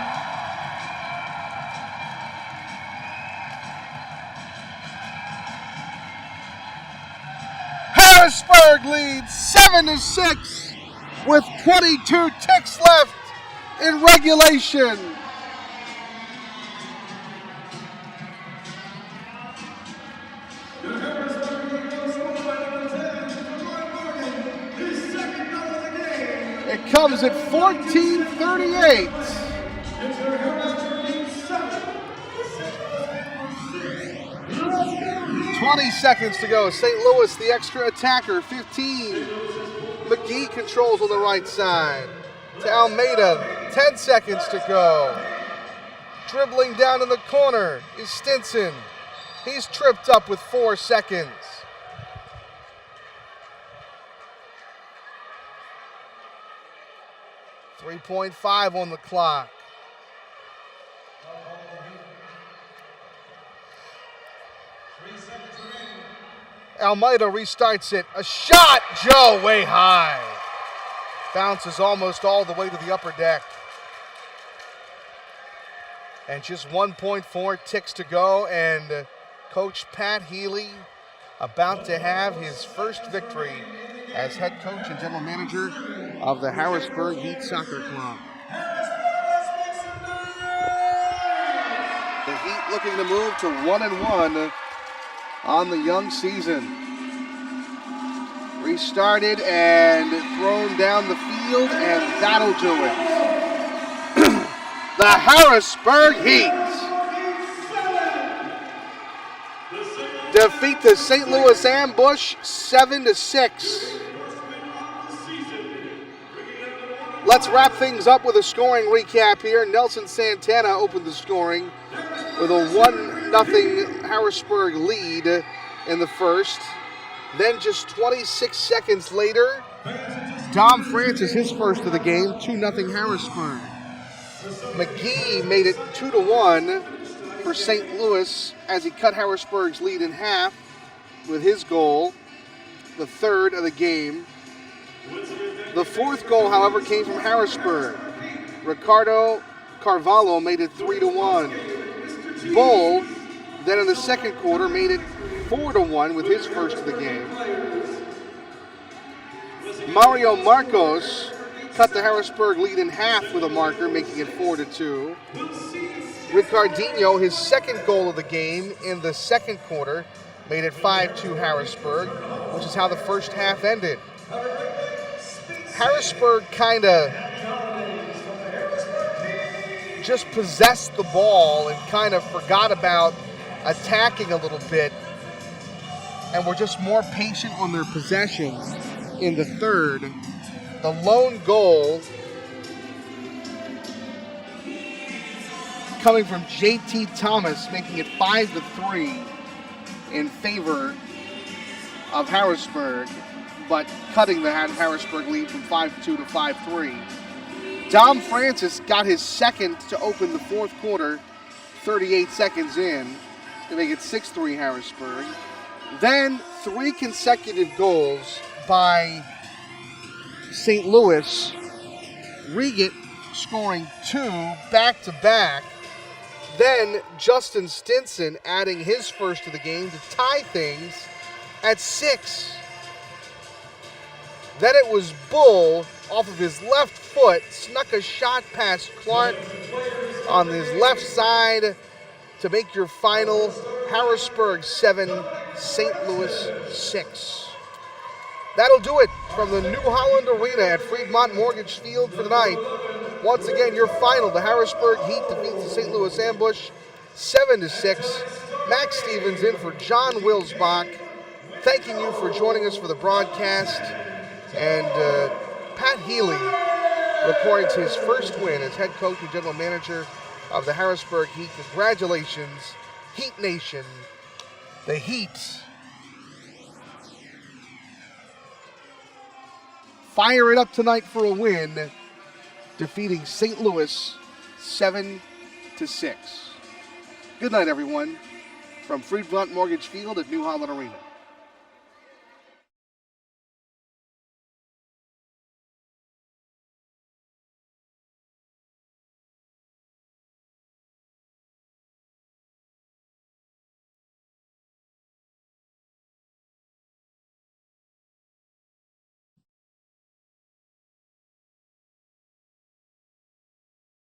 Harrisburg leads 7-6 with 22 ticks left in regulation. It comes at 14:38. 20 seconds to go. St. Louis, the extra attacker, 15. McGee controls on the right side. To Almeida, 10 seconds to go. Dribbling down in the corner is Stinson. He's tripped up with 4 seconds. .5 on the clock. Almeida restarts it. A shot, Joe, way high. Bounces almost all the way to the upper deck. And just 1.4 ticks to go, and Coach Pat Healy about to have his first victory as head coach and general manager of the Harrisburg Heat Soccer Club. The Heat looking to move to 1-1 on the young season. Restarted and thrown down the field, and that'll do it. The Harrisburg Heat defeat the St. Louis Ambush 7-6. Let's wrap things up with a scoring recap here. Nelson Santana opened the scoring with a 1-0 Harrisburg lead in the first. Then just 26 seconds later, Dom Francis, his first of the game, 2-0 Harrisburg. McGee made it 2-1 for St. Louis as he cut Harrisburg's lead in half with his goal, the third of the game. The fourth goal, however, came from Harrisburg. Ricardo Carvalho made it 3-1. Bull, then in the second quarter, made it 4-1 with his first of the game. Mario Marcos cut the Harrisburg lead in half with a marker, making it 4-2. Ricardinho, his second goal of the game in the second quarter, made it 5-2 Harrisburg, which is how the first half ended. Harrisburg kind of just possessed the ball and kind of forgot about attacking a little bit, and were just more patient on their possessions. in the third. The lone goal coming from J.T. Thomas, making it 5-3 in favor of Harrisburg, but cutting the Harrisburg lead from 5-2 to 5-3. Dom Francis got his second to open the fourth quarter, 38 seconds in, to make it 6-3 Harrisburg. Then 3 consecutive goals by St. Louis. Regan scoring 2 back-to-back. Then Justin Stinson adding his first of the game to tie things at 6. Then it was Bull off of his left foot, snuck a shot past Clark on his left side to make your final Harrisburg 7, St. Louis 6. That'll do it from the New Holland Arena at Fremont Mortgage Field for the night. Once again, your final, the Harrisburg Heat defeats the St. Louis Ambush 7-6. Max Stevens in for John Wilsbach. Thanking you for joining us for the broadcast. And Pat Healy records his first win as head coach and general manager of the Harrisburg Heat. Congratulations, Heat Nation. The Heat fire it up tonight for a win, defeating St. Louis 7-6. Good night, everyone, from Fremont Mortgage Field at New Holland Arena.